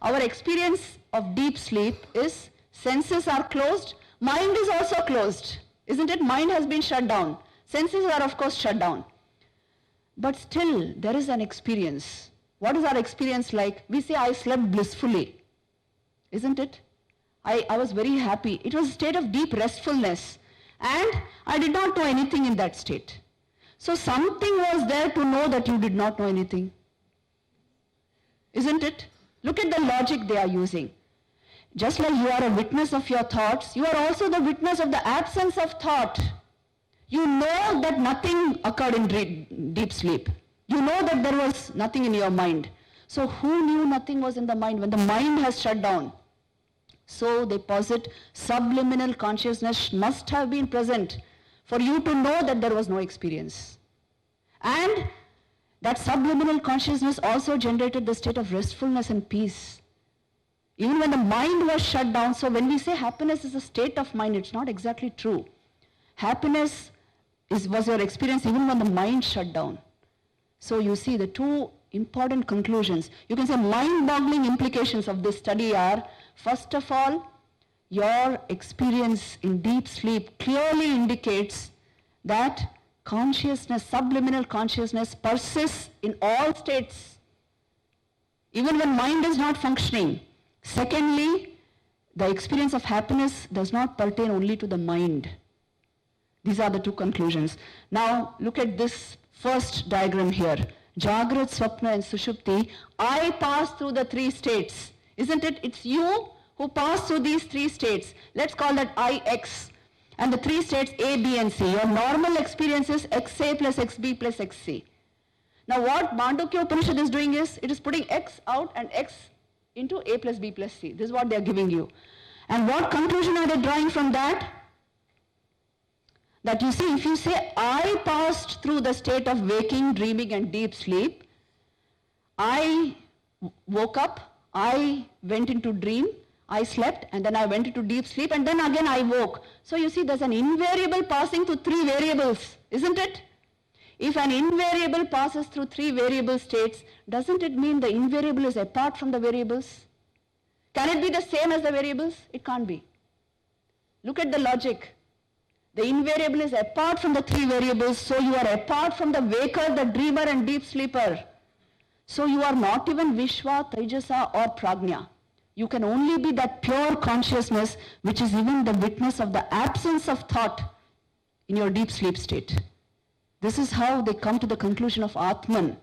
Our experience of deep sleep is senses are closed, mind is also closed. Isn't it? Mind has been shut down. Senses are of course shut down. But still there is an experience. What is our experience like? We say, I slept blissfully. Isn't it? I was very happy. It was a state of deep restfulness. And I did not know anything in that state. So something was there to know that you did not know anything. Isn't it? Look at the logic they are using. Just like you are a witness of your thoughts, you are also the witness of the absence of thought. You know that nothing occurred in deep sleep. You know that there was nothing in your mind. So who knew nothing was in the mind when the mind has shut down? So they posit subliminal consciousness must have been present for you to know that there was no experience. And that subliminal consciousness also generated the state of restfulness and peace. Even when the mind was shut down, so when we say happiness is a state of mind, it's not exactly true. Happiness was your experience even when the mind shut down. So you see the two important conclusions. You can say mind-boggling implications of this study are, first of all, your experience in deep sleep clearly indicates that consciousness, subliminal consciousness persists in all states, even when mind is not functioning. Secondly, the experience of happiness does not pertain only to the mind. These are the two conclusions. Now look at this first diagram here. Jagrat, Swapna and Sushupti. I pass through the three states. Isn't it? It's you who pass through these three states. Let's call that IX. And the three states A, B and C. Your normal experience is XA plus XB plus XC. Now what Mandukya Upanishad is doing is, it is putting X out and X into A plus B plus C. This is what they are giving you. And what conclusion are they drawing from that? That you see, if you say, I passed through the state of waking, dreaming and deep sleep, I woke up, I went into dream, I slept, and then I went into deep sleep, and then again I woke. So you see, there's an invariable passing through three variables, isn't it? If an invariable passes through three variable states, doesn't it mean the invariable is apart from the variables? Can it be the same as the variables? It can't be. Look at the logic. The invariable is apart from the three variables, so you are apart from the waker, the dreamer and deep sleeper. So you are not even Vishwa, Tejasa or Prajna. You can only be that pure consciousness which is even the witness of the absence of thought in your deep sleep state. This is how they come to the conclusion of Atman.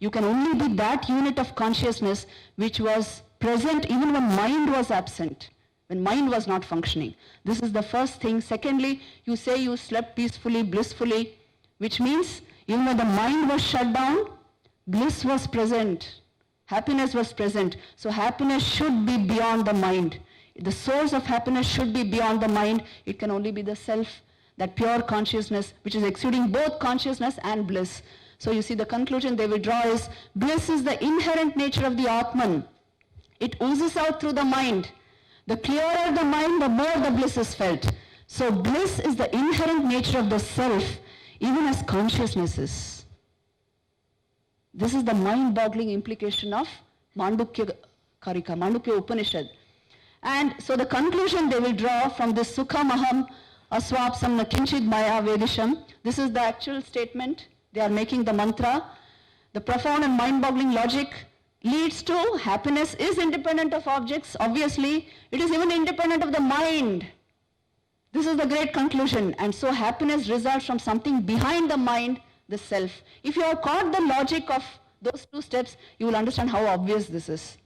You can only be that unit of consciousness which was present even when mind was absent, when mind was not functioning. This is the first thing. Secondly, you say you slept peacefully, blissfully, which means even when the mind was shut down, bliss was present, happiness was present. So happiness should be beyond the mind. The source of happiness should be beyond the mind. It can only be the self, that pure consciousness which is exuding both consciousness and bliss. So you see, the conclusion they will draw is, bliss is the inherent nature of the Atman. It oozes out through the mind. The clearer the mind, the more the bliss is felt. So bliss is the inherent nature of the self, even as consciousness is. This is the mind-boggling implication of Mandukya Karika, Mandukya Upanishad. And so the conclusion they will draw from this Sukham Aham Aswapsam na Kinchid Maya Vedisham. This is the actual statement. They are making the mantra. The profound and mind-boggling logic leads to happiness is independent of objects. Obviously, it is even independent of the mind. This is the great conclusion. And so happiness results from something behind the mind, the self. If you have caught the logic of those two steps, you will understand how obvious this is.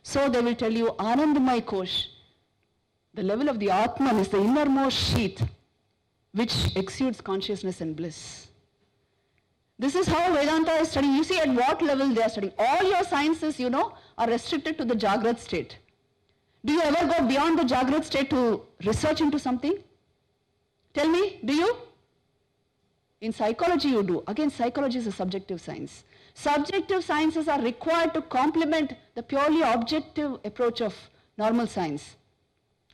So they will tell you, Anandamay Kosh, the level of the Atman is the innermost sheath which exudes consciousness and bliss. This is how Vedanta is studying. You see at what level they are studying. All your sciences, you know, are restricted to the Jagrat state. Do you ever go beyond the Jagrat state to research into something? Tell me, do you? In psychology you do. Again, psychology is a subjective science. Subjective sciences are required to complement the purely objective approach of normal science.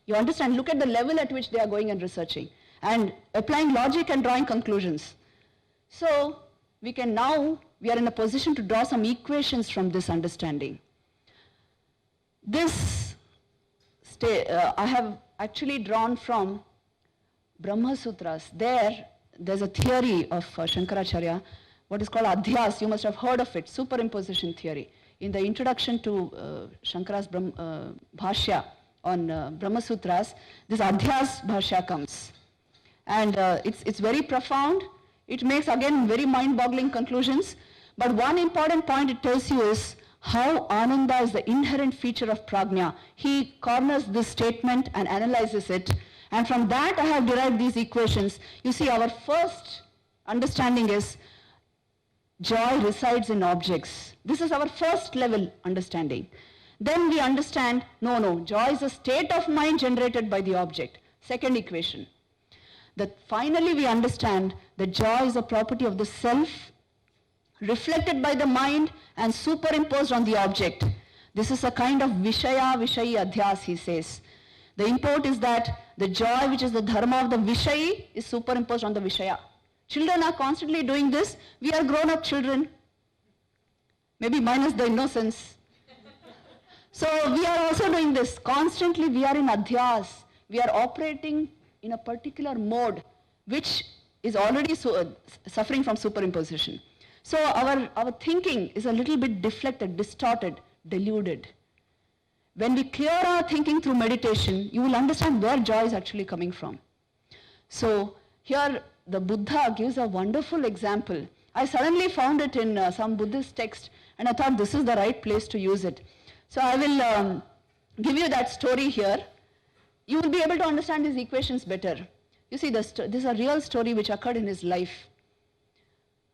You understand? Look at the level at which they are going and researching and applying logic and drawing conclusions. So we are in a position to draw some equations from this understanding. This I have actually drawn from Brahma Sutras. There's a theory of Shankaracharya, what is called Adhyas. You must have heard of it, superimposition theory. In the introduction to Shankara's Bhashya on Brahma Sutras, this Adhyas Bhashya comes. And it's very profound. It makes, again, very mind-boggling conclusions. But one important point it tells you is how Ananda is the inherent feature of Prajna. He corners this statement and analyzes it. And from that I have derived these equations. You see, our first understanding is joy resides in objects. This is our first level understanding. Then we understand, no, joy is a state of mind generated by the object. Second equation. That finally we understand that joy is a property of the self, reflected by the mind and superimposed on the object. This is a kind of Vishaya Vishayi Adhyas, he says. The import is that the joy which is the dharma of the Vishayi is superimposed on the Vishaya. Children are constantly doing this. We are grown-up children, maybe minus the innocence. So we are also doing this. Constantly we are in Adhyas. We are operating in a particular mode which is already suffering from superimposition. So our thinking is a little bit deflected, distorted, deluded. When we clear our thinking through meditation, you will understand where joy is actually coming from. So here the Buddha gives a wonderful example. I suddenly found it in some Buddhist text, and I thought this is the right place to use it. So I will give you that story here. You will be able to understand these equations better. You see, this is a real story which occurred in his life.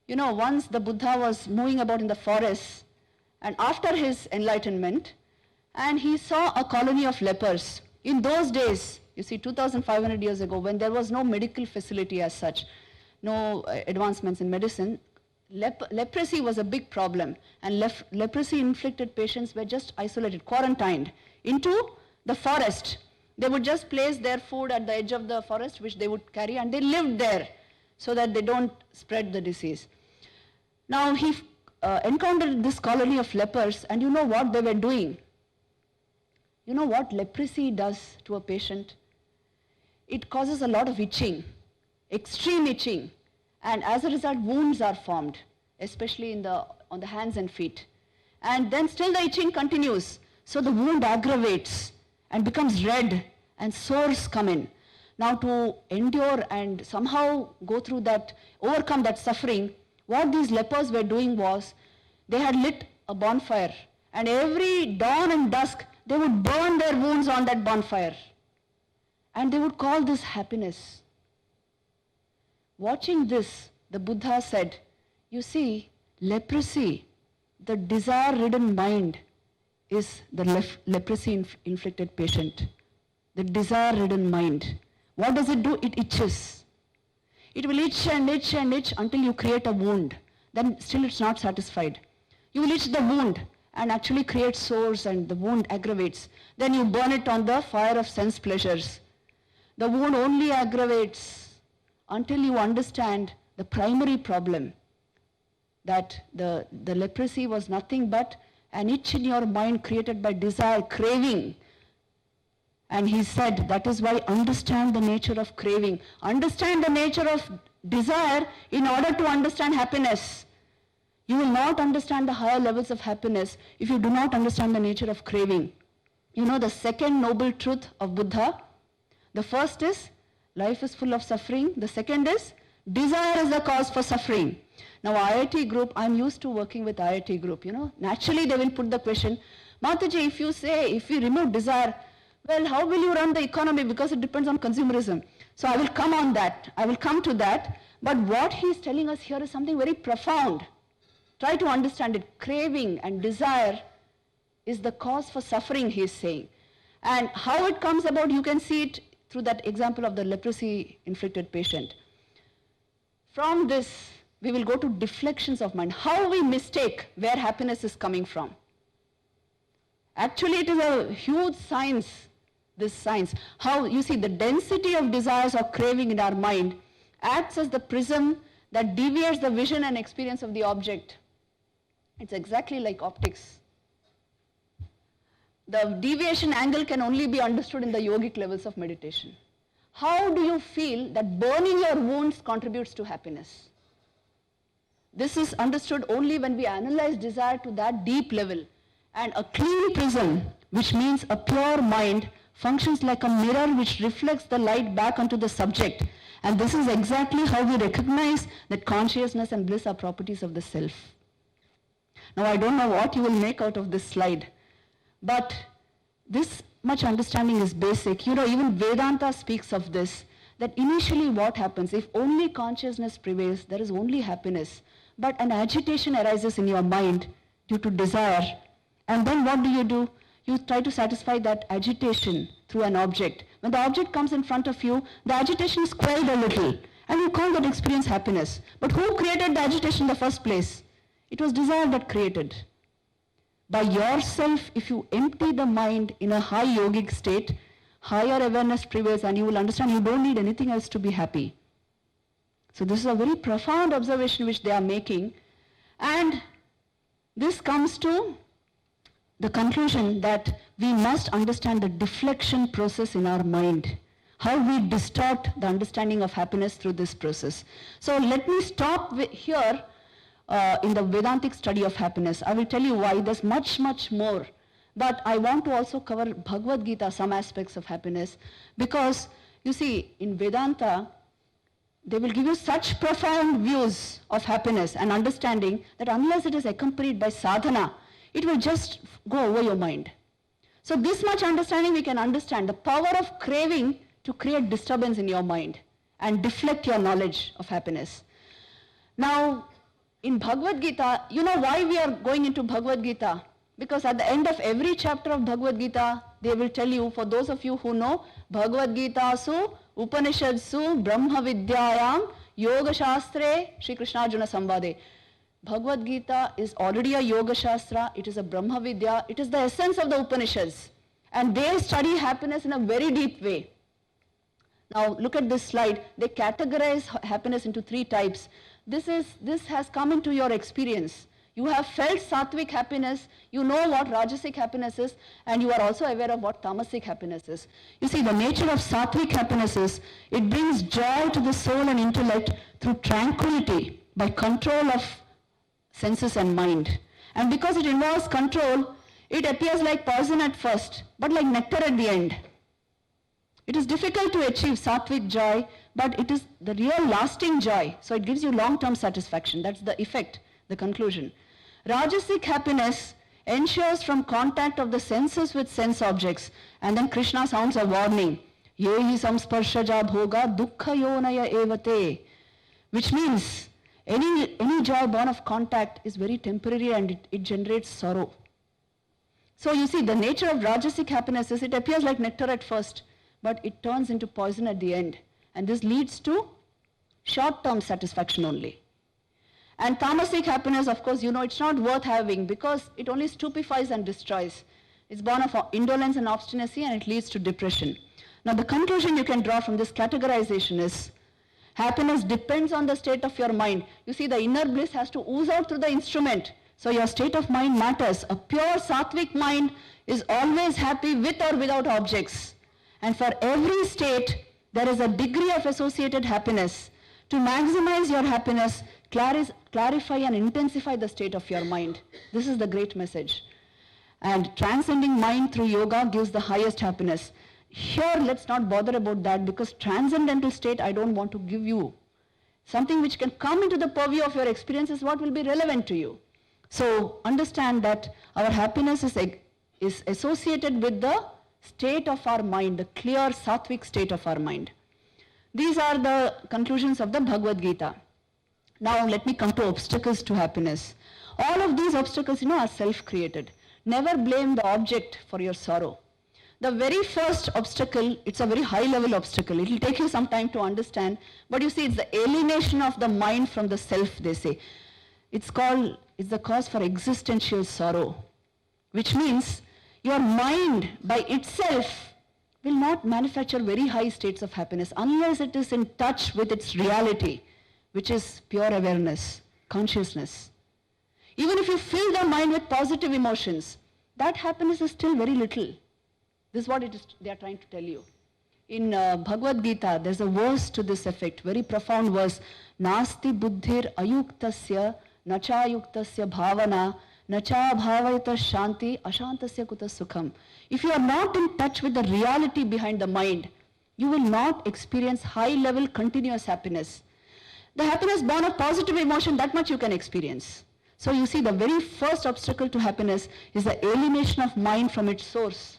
You know, once the Buddha was moving about in the forest, and after his enlightenment, and he saw a colony of lepers. In those days, you see, 2,500 years ago, when there was no medical facility as such, no advancements in medicine, leprosy was a big problem, and leprosy-inflicted patients were just isolated, quarantined into the forest. They would just place their food at the edge of the forest, which they would carry, and they lived there so that they don't spread the disease. Now he encountered this colony of lepers, and you know what they were doing? You know what leprosy does to a patient? It causes a lot of itching, extreme itching, and as a result wounds are formed, especially on the hands and feet. And then still the itching continues, so the wound aggravates and becomes red, and sores come in. Now to endure and somehow go through that, overcome that suffering, what these lepers were doing was, they had lit a bonfire, and every dawn and dusk, they would burn their wounds on that bonfire. And they would call this happiness. Watching this, the Buddha said, you see, leprosy, the desire-ridden mind, is the leprosy-inflicted patient. The desire-ridden mind. What does it do? It itches. It will itch and itch and itch until you create a wound. Then still it's not satisfied. You will itch the wound and actually create sores, and the wound aggravates. Then you burn it on the fire of sense pleasures. The wound only aggravates until you understand the primary problem, that the leprosy was nothing but an itch in your mind created by desire, craving. And he said, that is why understand the nature of craving. Understand the nature of desire in order to understand happiness. You will not understand the higher levels of happiness if you do not understand the nature of craving. You know the second noble truth of Buddha? The first is, life is full of suffering. The second is, desire is the cause for suffering. Now IIT group, I'm used to working with IIT group, you know. Naturally they will put the question, Mataji, if you remove desire, well, how will you run the economy? Because it depends on consumerism. So I will come on that. I will come to that. But what he's telling us here is something very profound. Try to understand it. Craving and desire is the cause for suffering, he's saying. And how it comes about, you can see it through that example of the leprosy-inflicted patient. From this, we will go to deflections of mind. How we mistake where happiness is coming from. Actually, it is a huge science, this science. How, you see, the density of desires or craving in our mind acts as the prism that deviates the vision and experience of the object. It's exactly like optics. The deviation angle can only be understood in the yogic levels of meditation. How do you feel that burning your wounds contributes to happiness? This is understood only when we analyze desire to that deep level. And a clean prism, which means a pure mind, functions like a mirror which reflects the light back onto the subject. And this is exactly how we recognize that consciousness and bliss are properties of the self. Now I don't know what you will make out of this slide, but this much understanding is basic. You know, even Vedanta speaks of this, that initially what happens, if only consciousness prevails, there is only happiness. But an agitation arises in your mind due to desire. And then what do? You try to satisfy that agitation through an object. When the object comes in front of you, the agitation is quelled a little, and you call that experience happiness. But who created the agitation in the first place? It was desire that created. By yourself, if you empty the mind in a high yogic state, higher awareness prevails, and you will understand you don't need anything else to be happy. So this is a very profound observation which they are making. And this comes to the conclusion that we must understand the deflection process in our mind, how we distort the understanding of happiness through this process. So let me stop here in the Vedantic study of happiness. I will tell you why. There's much, much more But I want to also cover Bhagavad Gita, some aspects of happiness, because you see, in Vedanta, they will give you such profound views of happiness and understanding that unless it is accompanied by sadhana, it will just go over your mind. So this much understanding, we can understand the power of craving to create disturbance in your mind and deflect your knowledge of happiness. Now, in Bhagavad Gita, you know why we are going into Bhagavad Gita? Because at the end of every chapter of Bhagavad Gita, they will tell you, for those of you who know, Bhagavad Gita su, Upanishadsu, Brahma Vidyayam, Yoga Shastre, Shri Krishna Arjuna Samvade. Bhagavad Gita is already a Yoga Shastra, it is a Brahma Vidya, it is the essence of the Upanishads. And they study happiness in a very deep way. Now look at this slide. They categorize happiness into 3 types. This has come into your experience. You have felt sattvic happiness, you know what rajasic happiness is, and you are also aware of what tamasic happiness is. You see, the nature of sattvic happiness is, it brings joy to the soul and intellect through tranquility by control of senses and mind. And because it involves control, it appears like poison at first, but like nectar at the end. It is difficult to achieve sattvic joy, but it is the real lasting joy. So it gives you long-term satisfaction. That's the effect, the conclusion. Rajasic happiness ensures from contact of the senses with sense objects. And then Krishna sounds a warning. Yehi samsparshaja bhoga dukkha yonaya evate. Which means any joy born of contact is very temporary and it generates sorrow. So you see, the nature of rajasic happiness is it appears like nectar at first, but it turns into poison at the end. And this leads to short-term satisfaction only. And tamasic happiness, of course, you know, it's not worth having because it only stupefies and destroys. It's born of indolence and obstinacy and it leads to depression. Now the conclusion you can draw from this categorization is, happiness depends on the state of your mind. You see, the inner bliss has to ooze out through the instrument. So your state of mind matters. A pure sattvic mind is always happy with or without objects. And for every state, there is a degree of associated happiness. To maximize your happiness, clarify and intensify the state of your mind. This is the great message. And transcending mind through yoga gives the highest happiness. Here, let's not bother about that because transcendental state I don't want to give you. Something which can come into the purview of your experience is what will be relevant to you. So understand that our happiness is associated with the state of our mind, the clear sattvic state of our mind. These are the conclusions of the Bhagavad Gita. Now let me come to obstacles to happiness. All of these obstacles, you know, are self-created. Never blame the object for your sorrow. The very first obstacle, it's a very high-level obstacle. It will take you some time to understand, but you see, it's the alienation of the mind from the self, they say. It's the cause for existential sorrow, which means your mind by itself will not manufacture very high states of happiness unless it is in touch with its reality, which is pure awareness, consciousness. Even if you fill the mind with positive emotions, that happiness is still very little. This is what they are trying to tell you. In Bhagavad Gita, there's a verse to this effect, very profound verse. Nasti buddhir ayuktasya nachayuktasya bhavana nacha bhavaita shanti ashantasya kuta sukham. If you are not in touch with the reality behind the mind, you will not experience high-level continuous happiness. The happiness born of positive emotion, that much you can experience. So you see, the very first obstacle to happiness is the alienation of mind from its source.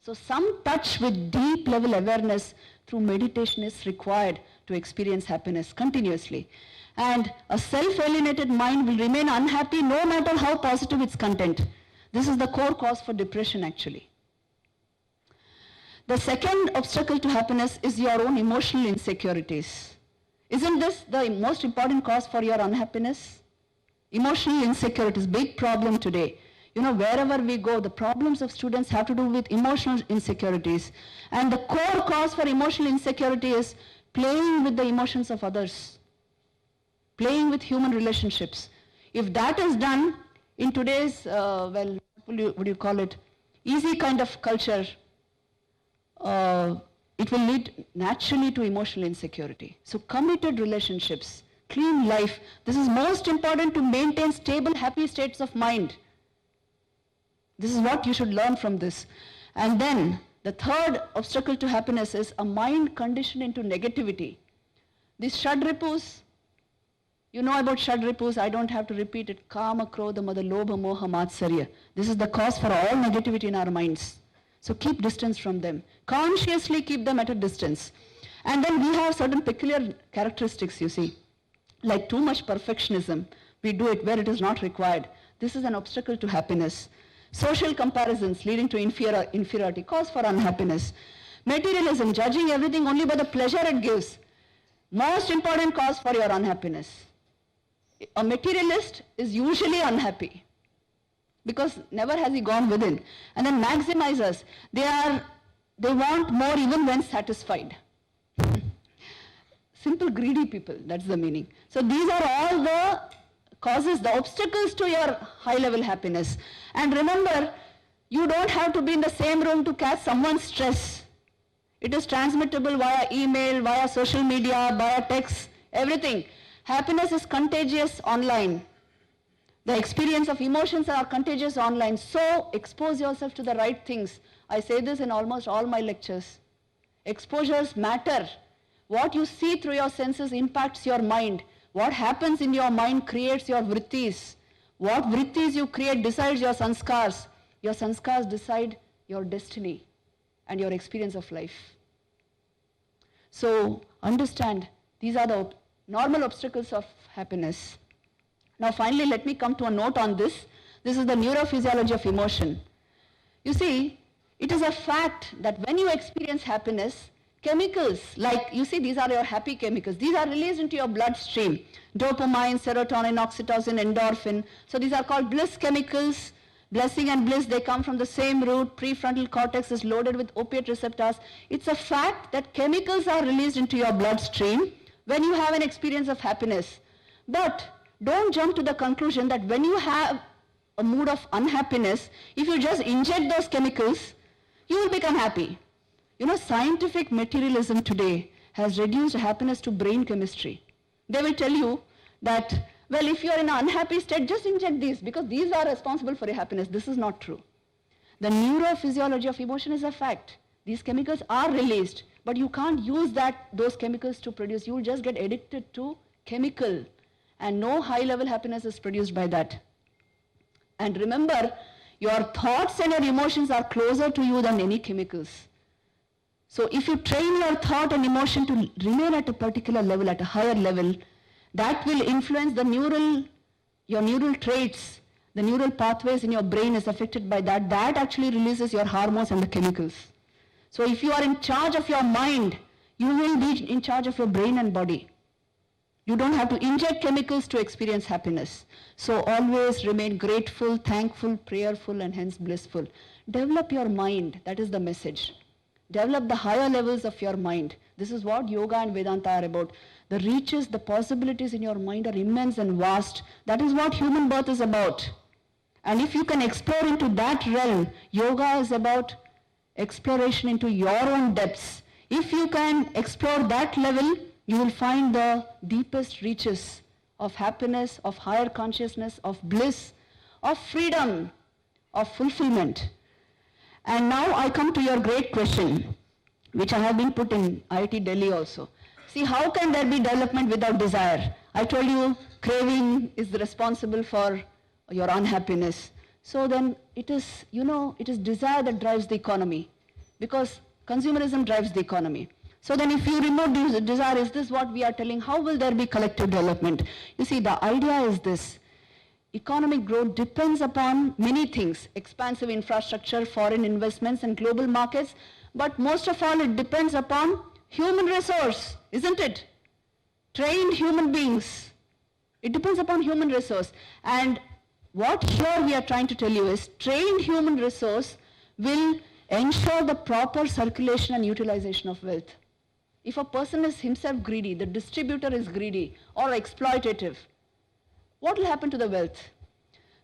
So some touch with deep level awareness through meditation is required to experience happiness continuously. And a self-alienated mind will remain unhappy no matter how positive its content. This is the core cause for depression actually. The second obstacle to happiness is your own emotional insecurities. Isn't this the most important cause for your unhappiness? Emotional insecurities, big problem today. You know, wherever we go, the problems of students have to do with emotional insecurities. And the core cause for emotional insecurity is playing with the emotions of others, playing with human relationships. If that is done in today's, what would you call it, easy kind of culture, it will lead naturally to emotional insecurity. So committed relationships, clean life, this is most important to maintain stable, happy states of mind. This is what you should learn from this. And then the third obstacle to happiness is a mind conditioned into negativity. These Shadripus, you know about Shadripus, I don't have to repeat it. Kama, Krodha, Mada, Lobha, Moha, Matsarya. This is the cause for all negativity in our minds. So keep distance from them. Consciously keep them at a distance. And then we have certain peculiar characteristics, you see. Like too much perfectionism. We do it where it is not required. This is an obstacle to happiness. Social comparisons leading to inferiority, cause for unhappiness. Materialism, judging everything only by the pleasure it gives. Most important cause for your unhappiness. A materialist is usually unhappy because never has he gone within. And then maximizers, they want more even when satisfied. Simple greedy people, that's the meaning. So these are all the causes, the obstacles to your high-level happiness. And remember, you don't have to be in the same room to catch someone's stress. It is transmittable via email, via social media, via text, everything. Happiness is contagious online. The experience of emotions are contagious online. So expose yourself to the right things. I say this in almost all my lectures. Exposures matter. What you see through your senses impacts your mind. What happens in your mind creates your vrittis. What vrittis you create decides your sanskars. Your sanskars decide your destiny and your experience of life. So understand, these are the normal obstacles of happiness. Now finally, let me come to a note on this. This is the neurophysiology of emotion. You see, it is a fact that when you experience happiness, chemicals, like you see, these are your happy chemicals. These are released into your bloodstream. Dopamine, serotonin, oxytocin, endorphin. So these are called bliss chemicals. Blessing and bliss, they come from the same root. Prefrontal cortex is loaded with opiate receptors. It's a fact that chemicals are released into your bloodstream when you have an experience of happiness. But don't jump to the conclusion that when you have a mood of unhappiness, if you just inject those chemicals, you will become happy. You know, scientific materialism today has reduced happiness to brain chemistry. They will tell you that, well, if you are in an unhappy state, just inject these because these are responsible for your happiness. This is not true. The neurophysiology of emotion is a fact. These chemicals are released, but you can't use those chemicals to produce. You will just get addicted to chemical, and no high-level happiness is produced by that. And remember, your thoughts and your emotions are closer to you than any chemicals. So if you train your thought and emotion to remain at a particular level, at a higher level, that will influence your neural traits. The neural pathways in your brain is affected by that. That actually releases your hormones and the chemicals. So if you are in charge of your mind, you will be in charge of your brain and body. You don't have to inject chemicals to experience happiness. So always remain grateful, thankful, prayerful, and hence blissful. Develop your mind. That is the message. Develop the higher levels of your mind. This is what yoga and Vedanta are about. The reaches, the possibilities in your mind are immense and vast. That is what human birth is about. And if you can explore into that realm, yoga is about exploration into your own depths. If you can explore that level, you will find the deepest reaches of happiness, of higher consciousness, of bliss, of freedom, of fulfillment. And now I come to your great question, which I have been put in IIT Delhi also. See, how can there be development without desire? I told you craving is responsible for your unhappiness. So then it is, it is desire that drives the economy, because consumerism drives the economy. So then if you remove desire, is this what we are telling? How will there be collective development? You see, the idea is this. Economic growth depends upon many things, expansive infrastructure, foreign investments, and global markets. But most of all, it depends upon human resource, isn't it? Trained human beings. It depends upon human resource. And what here we are trying to tell you is trained human resource will ensure the proper circulation and utilization of wealth. If a person is himself greedy, the distributor is greedy or exploitative, what will happen to the wealth?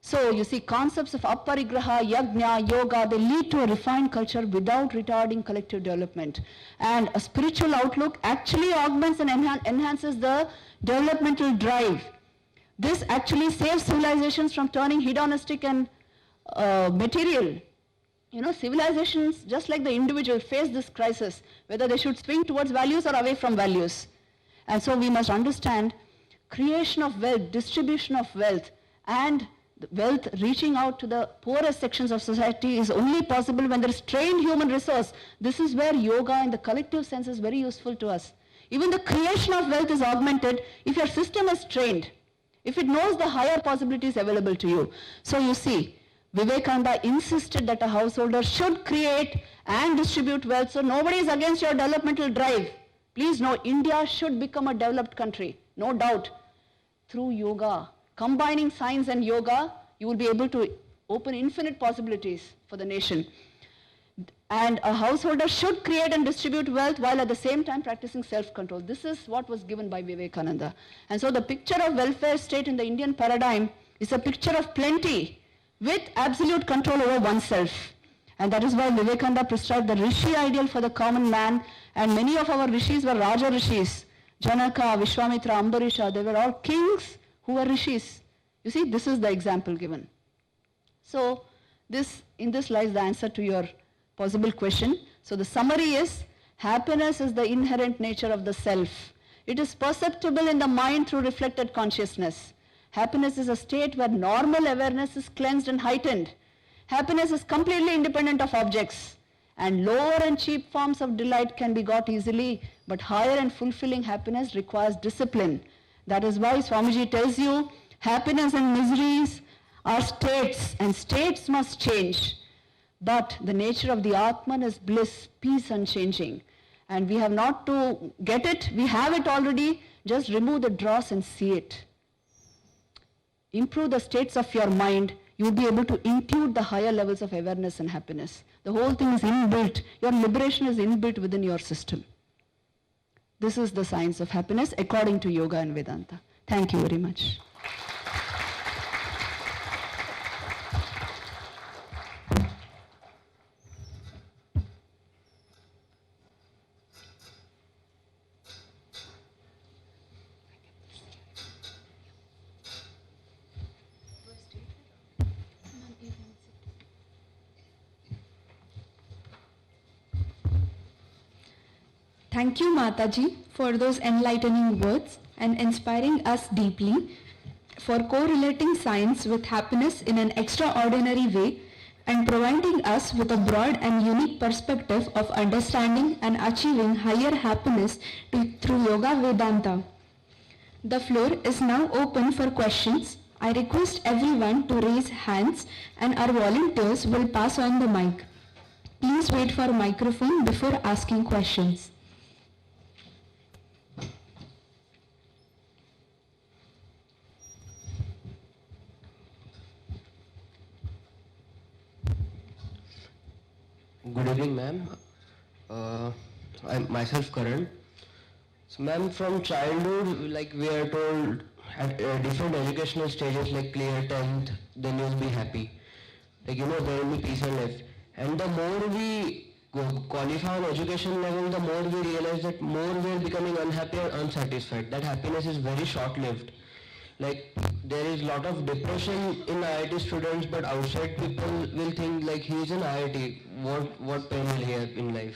So you see, concepts of aparigraha, yajna, yoga, they lead to a refined culture without retarding collective development. And a spiritual outlook actually augments and enhances the developmental drive. This actually saves civilizations from turning hedonistic and material. You know, civilizations, just like the individual, face this crisis, whether they should swing towards values or away from values. And so we must understand creation of wealth, distribution of wealth, and wealth reaching out to the poorest sections of society is only possible when there is trained human resource. This is where yoga in the collective sense is very useful to us. Even the creation of wealth is augmented if your system is trained, if it knows the higher possibilities available to you. So you see, Vivekananda insisted that a householder should create and distribute wealth, so nobody is against your developmental drive. Please know, India should become a developed country, no doubt, through yoga. Combining science and yoga, you will be able to open infinite possibilities for the nation. And a householder should create and distribute wealth while at the same time practicing self-control. This is what was given by Vivekananda. And so the picture of welfare state in the Indian paradigm is a picture of plenty with absolute control over oneself. And that is why Vivekananda prescribed the Rishi ideal for the common man, and many of our Rishis were Raja Rishis. Janaka, Vishwamitra, Ambarisha, they were all kings who were Rishis. You see, this is the example given. So in this lies the answer to your possible question. So the summary is, happiness is the inherent nature of the self. It is perceptible in the mind through reflected consciousness. Happiness is a state where normal awareness is cleansed and heightened. Happiness is completely independent of objects, and lower and cheap forms of delight can be got easily, but higher and fulfilling happiness requires discipline. That is why Swamiji tells you, happiness and miseries are states, and states must change. But the nature of the Atman is bliss, peace unchanging. And we have not to get it, we have it already, just remove the dross and see it. Improve the states of your mind, you will be able to intuit the higher levels of awareness and happiness. The whole thing is inbuilt. Your liberation is inbuilt within your system. This is the science of happiness according to yoga and Vedanta. Thank you very much. Thank you, Mataji, for those enlightening words and inspiring us deeply for correlating science with happiness in an extraordinary way and providing us with a broad and unique perspective of understanding and achieving higher happiness through Yoga Vedanta. The floor is now open for questions. I request everyone to raise hands and our volunteers will pass on the mic. Please wait for a microphone before asking questions. Good evening, ma'am. I'm myself Karan. So, ma'am, from childhood, like we are told at different educational stages, like clear 10th, then you'll be happy. Like, there will be peace and life. And the more we qualify on education level, the more we realize that more we are becoming unhappy or unsatisfied. That happiness is very short-lived. Like, there is a lot of depression in IIT students, but outside people will think like he is an IIT, what pain will he have in life.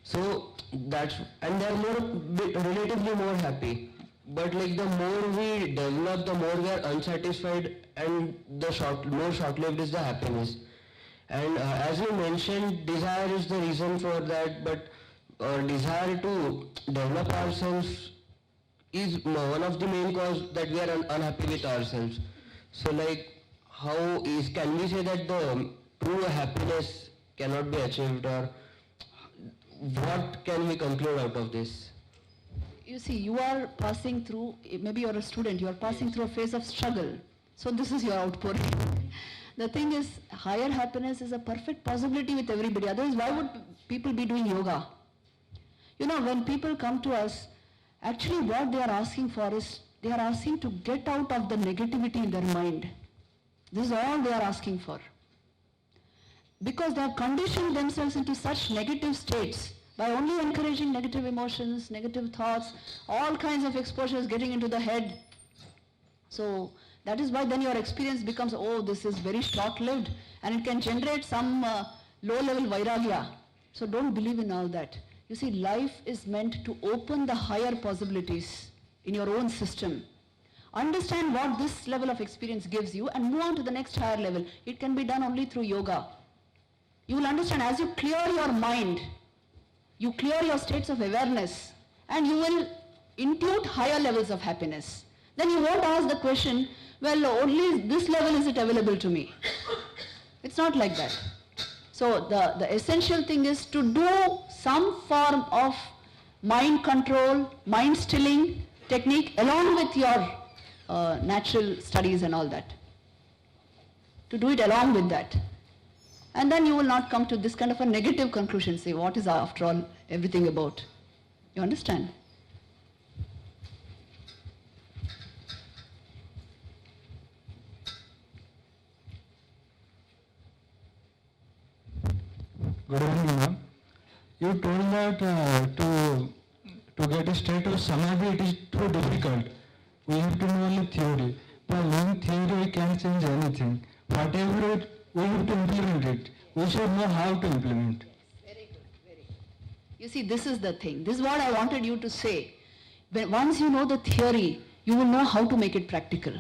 So and they are relatively more happy. But like the more we develop, the more we are unsatisfied, and the more short-lived is the happiness. And as you mentioned, desire is the reason for that, but desire to develop ourselves is one of the main cause that we are unhappy with ourselves. So like, can we say that the true happiness cannot be achieved, or what can we conclude out of this? You see, you are passing through, maybe you are a student, you are passing through a phase of struggle. So this is your outpouring. The thing is, higher happiness is a perfect possibility with everybody. Otherwise, why would people be doing yoga? When people come to us, actually what they are asking for is, they are asking to get out of the negativity in their mind. This is all they are asking for. Because they have conditioned themselves into such negative states by only encouraging negative emotions, negative thoughts, all kinds of exposures getting into the head. So That is why then your experience becomes, oh, this is very short-lived, and it can generate some low-level vairagya. So don't believe in all that. You see, life is meant to open the higher possibilities in your own system. Understand what this level of experience gives you and move on to the next higher level. It can be done only through yoga. You will understand as you clear your mind, you clear your states of awareness, and you will intuit higher levels of happiness. Then you won't ask the question, well, only this level is it available to me. It's not like that. So the essential thing is to do some form of mind control, mind stilling technique along with your natural studies and all that. To do it along with that. And then you will not come to this kind of a negative conclusion, say what is after all everything about. You understand? Good evening, ma'am. You told that to get a state of samadhi, it is too difficult. We have to know only theory. By knowing theory, we can't change anything. Whatever it, we have to implement it. We should know how to implement. Very good, very good. You see, this is the thing. This is what I wanted you to say. When once you know the theory, you will know how to make it practical.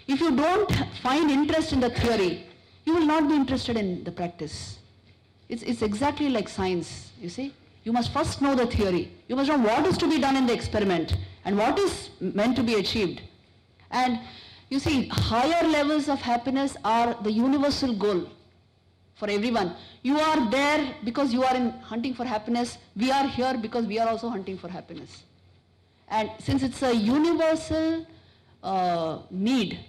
If you don't find interest in the theory, you will not be interested in the practice. It's exactly like science, you see. You must first know the theory. You must know what is to be done in the experiment and what is meant to be achieved. And you see, higher levels of happiness are the universal goal for everyone. You are there because you are hunting for happiness. We are here because we are also hunting for happiness. And since it's a universal need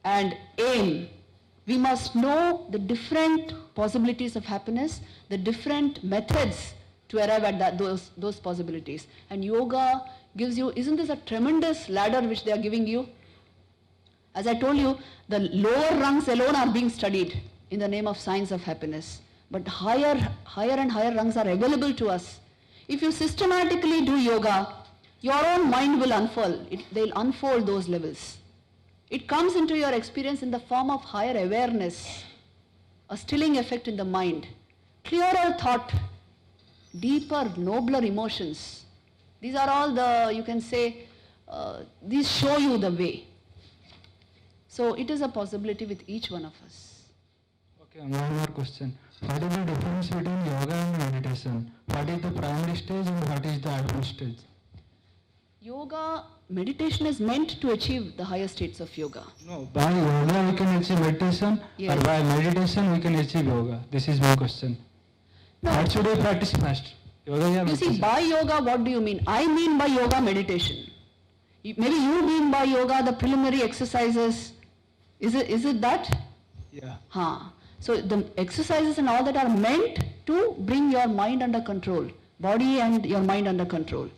and aim, we must know the different possibilities of happiness, the different methods to arrive at those possibilities. And yoga gives you, isn't this a tremendous ladder which they are giving you? As I told you, the lower rungs alone are being studied in the name of science of happiness. But higher and higher rungs are available to us. If you systematically do yoga, your own mind will unfold. They'll unfold those levels. It comes into your experience in the form of higher awareness, a stilling effect in the mind, clearer thought, deeper, nobler emotions. These are all the, you can say, these show you the way. So it is a possibility with each one of us. Okay, one more question. What is the difference between yoga and meditation? What is the primary stage and what is the advanced stage? Yoga, meditation is meant to achieve the higher states of yoga. No, by yoga we can achieve meditation, Yes. or by meditation we can achieve yoga. This is my question. No. What should we practice first? Yoga or You meditation? see, by yoga, what do you mean? I mean by yoga meditation. Maybe you mean by yoga the preliminary exercises. Is it that? Yeah. So the exercises and all that are meant to bring your mind under control, body and your mind under control.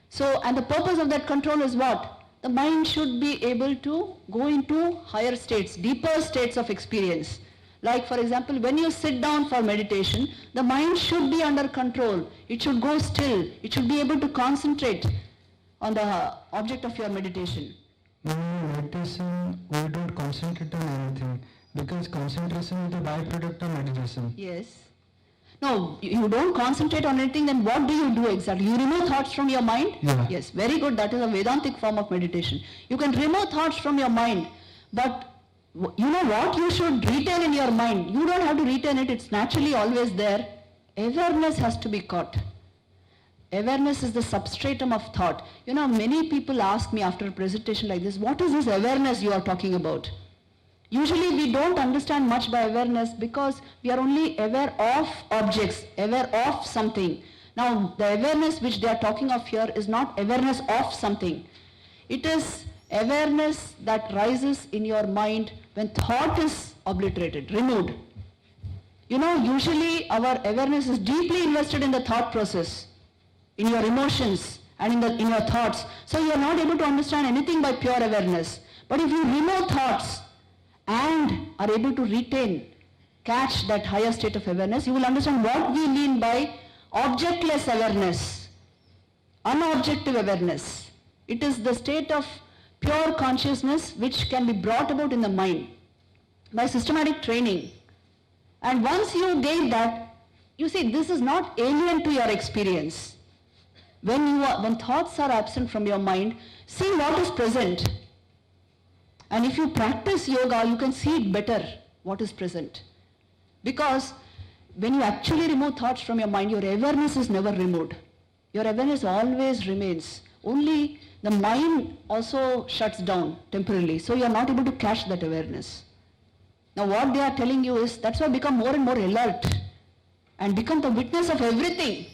So, and the purpose of that control is what? The mind should be able to go into higher states, deeper states of experience. Like for example, when you sit down for meditation, the mind should be under control. It should go still. It should be able to concentrate on the object of your meditation. No, in meditation we don't concentrate on anything because concentration is the byproduct of meditation. Yes. No, you don't concentrate on anything, then what do you do exactly? You remove thoughts from your mind? Yeah. Yes, very good. That is a Vedantic form of meditation. You can remove thoughts from your mind, but you know what you should retain in your mind? You don't have to retain it, it's naturally always there. Awareness has to be caught. Awareness is the substratum of thought. You know, many people ask me after a presentation like this, what is this awareness you are talking about? Usually we don't understand much by awareness because we are only aware of objects, aware of something. Now, the awareness which they are talking of here is not awareness of something. It is awareness that rises in your mind when thought is obliterated, removed. You know, usually our awareness is deeply invested in the thought process, in your emotions and in your thoughts. So you are not able to understand anything by pure awareness. But if you remove thoughts and are able to retain, catch that higher state of awareness, you will understand what we mean by objectless awareness, unobjective awareness. It is the state of pure consciousness which can be brought about in the mind by systematic training. And once you gain that, you see, this is not alien to your experience. When thoughts are absent from your mind, see what is present. And if you practice yoga, you can see it better, what is present. Because when you actually remove thoughts from your mind, your awareness is never removed. Your awareness always remains. Only the mind also shuts down temporarily, so you are not able to catch that awareness. Now what they are telling you is, that's why become more and more alert and become the witness of everything.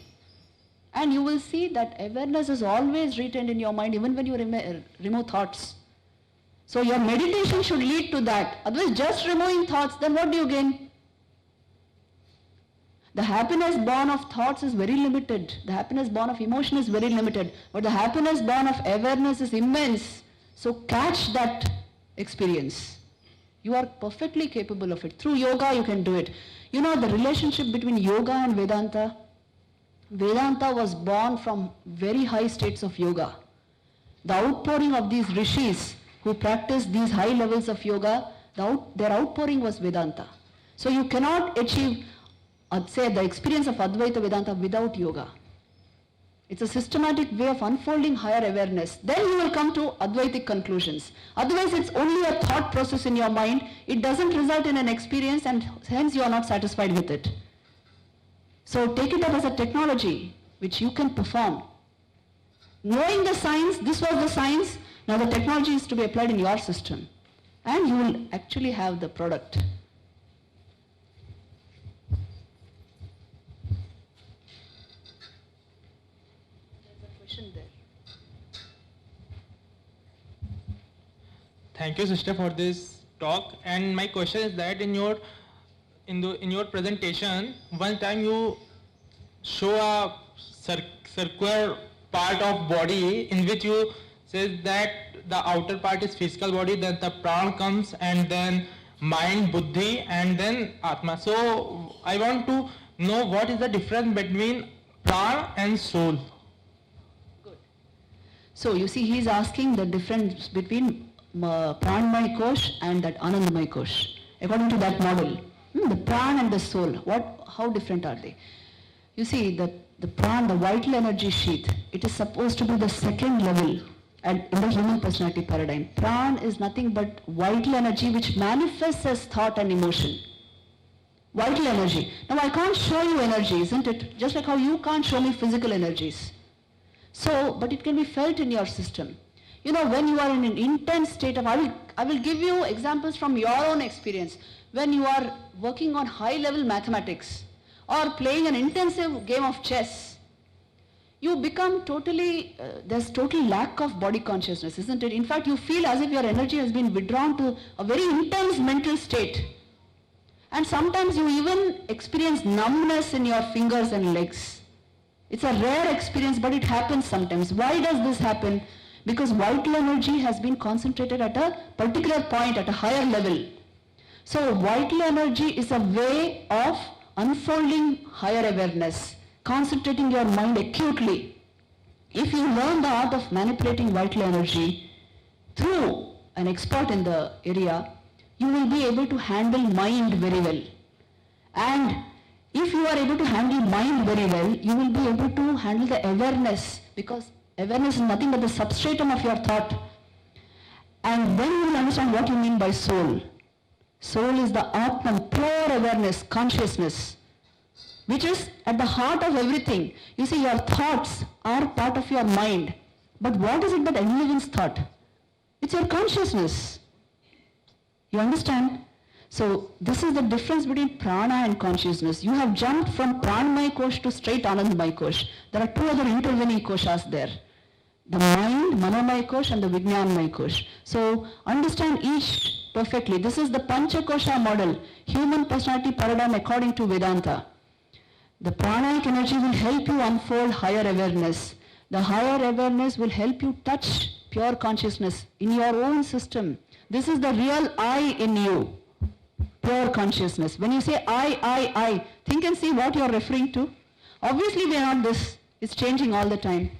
And you will see that awareness is always retained in your mind even when you remove thoughts. So your meditation should lead to that. Otherwise just removing thoughts, then what do you gain? The happiness born of thoughts is very limited. The happiness born of emotion is very limited. But the happiness born of awareness is immense. So catch that experience. You are perfectly capable of it. Through yoga you can do it. You know the relationship between yoga and Vedanta? Vedanta was born from very high states of yoga. The outpouring of these rishis who practiced these high levels of yoga, their outpouring was Vedanta. So you cannot achieve, say, the experience of Advaita Vedanta without yoga. It's a systematic way of unfolding higher awareness. Then you will come to Advaitic conclusions. Otherwise it's only a thought process in your mind. It doesn't result in an experience and hence you are not satisfied with it. So take it up as a technology which you can perform. Knowing the science, this was the science, now the technology is to be applied in your system. And you will actually have the product. There's a question there. Thank you, sister, for this talk. And my question is that in your presentation, one time you show a circular part of body in which you says that the outer part is physical body, then the pran comes, and then mind, buddhi, and then atma. So I want to know what is the difference between pran and soul. Good. So you see, he is asking the difference between Pranamaya Kosh and that Anandamaya Kosh. According to that model, the pran and the soul, how different are they? You see, the pran, the vital energy sheath, it is supposed to be the second level in the human personality paradigm. Pran is nothing but vital energy which manifests as thought and emotion. Vital energy. Now I can't show you energy, isn't it? Just like how you can't show me physical energies. So, but it can be felt in your system. You know, when you are in an intense state of, I will give you examples from your own experience. When you are working on high level mathematics or playing an intensive game of chess, you become totally, there's total lack of body consciousness, isn't it? In fact, you feel as if your energy has been withdrawn to a very intense mental state. And sometimes you even experience numbness in your fingers and legs. It's a rare experience, but it happens sometimes. Why does this happen? Because vital energy has been concentrated at a particular point, at a higher level. So vital energy is a way of unfolding higher awareness, concentrating your mind acutely. If you learn the art of manipulating vital energy through an expert in the area, you will be able to handle mind very well. And if you are able to handle mind very well, you will be able to handle the awareness, because awareness is nothing but the substratum of your thought. And then you will understand what you mean by soul. Soul is the Atman, pure awareness, consciousness, which is at the heart of everything. You see, your thoughts are part of your mind. But what is it that elevates thought? It's your consciousness. You understand? So this is the difference between prana and consciousness. You have jumped from Pranamaya Kosh to straight Anandamaya Kosh. There are two other intervening koshas there. The mind, Manomaya Kosh, and the Vijnanamaya Kosh. So understand each perfectly. This is the Pancha Kosha model, human personality paradigm according to Vedanta. The pranic energy will help you unfold higher awareness. The higher awareness will help you touch pure consciousness in your own system. This is the real I in you, pure consciousness. When you say I, think and see what you are referring to. Obviously we are not this. It's changing all the time.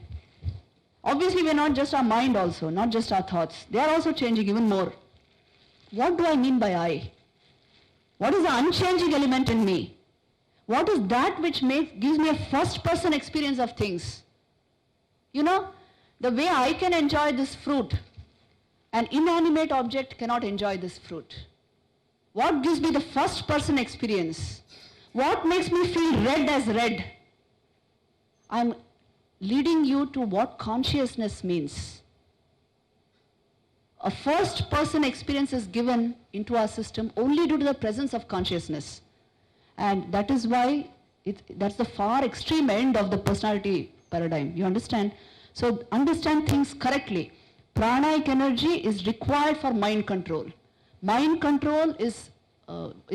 Obviously, we're not just our mind also, not just our thoughts. They are also changing even more. What do I mean by I? What is the unchanging element in me? What is that which gives me a first-person experience of things? You know, the way I can enjoy this fruit, an inanimate object cannot enjoy this fruit. What gives me the first-person experience? What makes me feel red as red? I'm leading you to what consciousness means. A first-person experience is given into our system only due to the presence of consciousness. And that is why that's the far extreme end of the personality paradigm. You understand? So understand things correctly. Pranic energy is required for mind control. Mind control is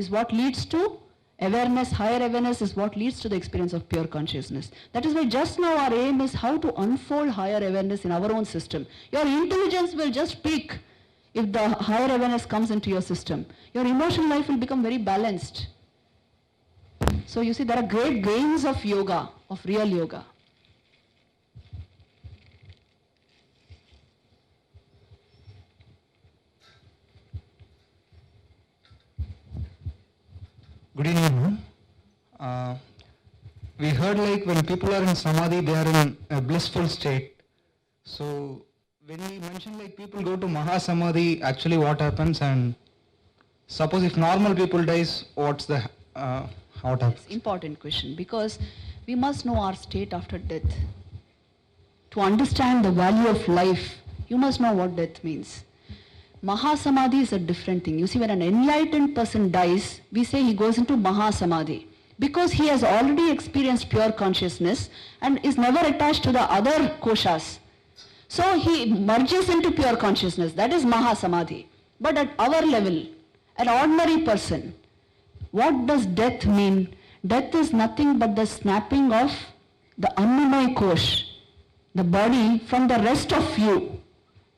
what leads to awareness. Higher awareness is what leads to the experience of pure consciousness. That is why just now our aim is how to unfold higher awareness in our own system. Your intelligence will just peak if the higher awareness comes into your system. Your emotional life will become very balanced. So you see, there are great gains of yoga, of real yoga. Good evening, ma'am. We heard like when people are in samadhi, they are in a blissful state. So when we mention like people go to mahasamadhi, actually what happens? And suppose if normal people dies, what's the what happens? Important question, because we must know our state after death. To understand the value of life, you must know what death means. Mahasamadhi is a different thing. You see, when an enlightened person dies, we say he goes into Mahasamadhi, because he has already experienced pure consciousness and is never attached to the other koshas. So he merges into pure consciousness. That is Mahasamadhi. But at our level, an ordinary person, what does death mean? Death is nothing but the snapping of the Annamaya Kosh, the body, from the rest of you,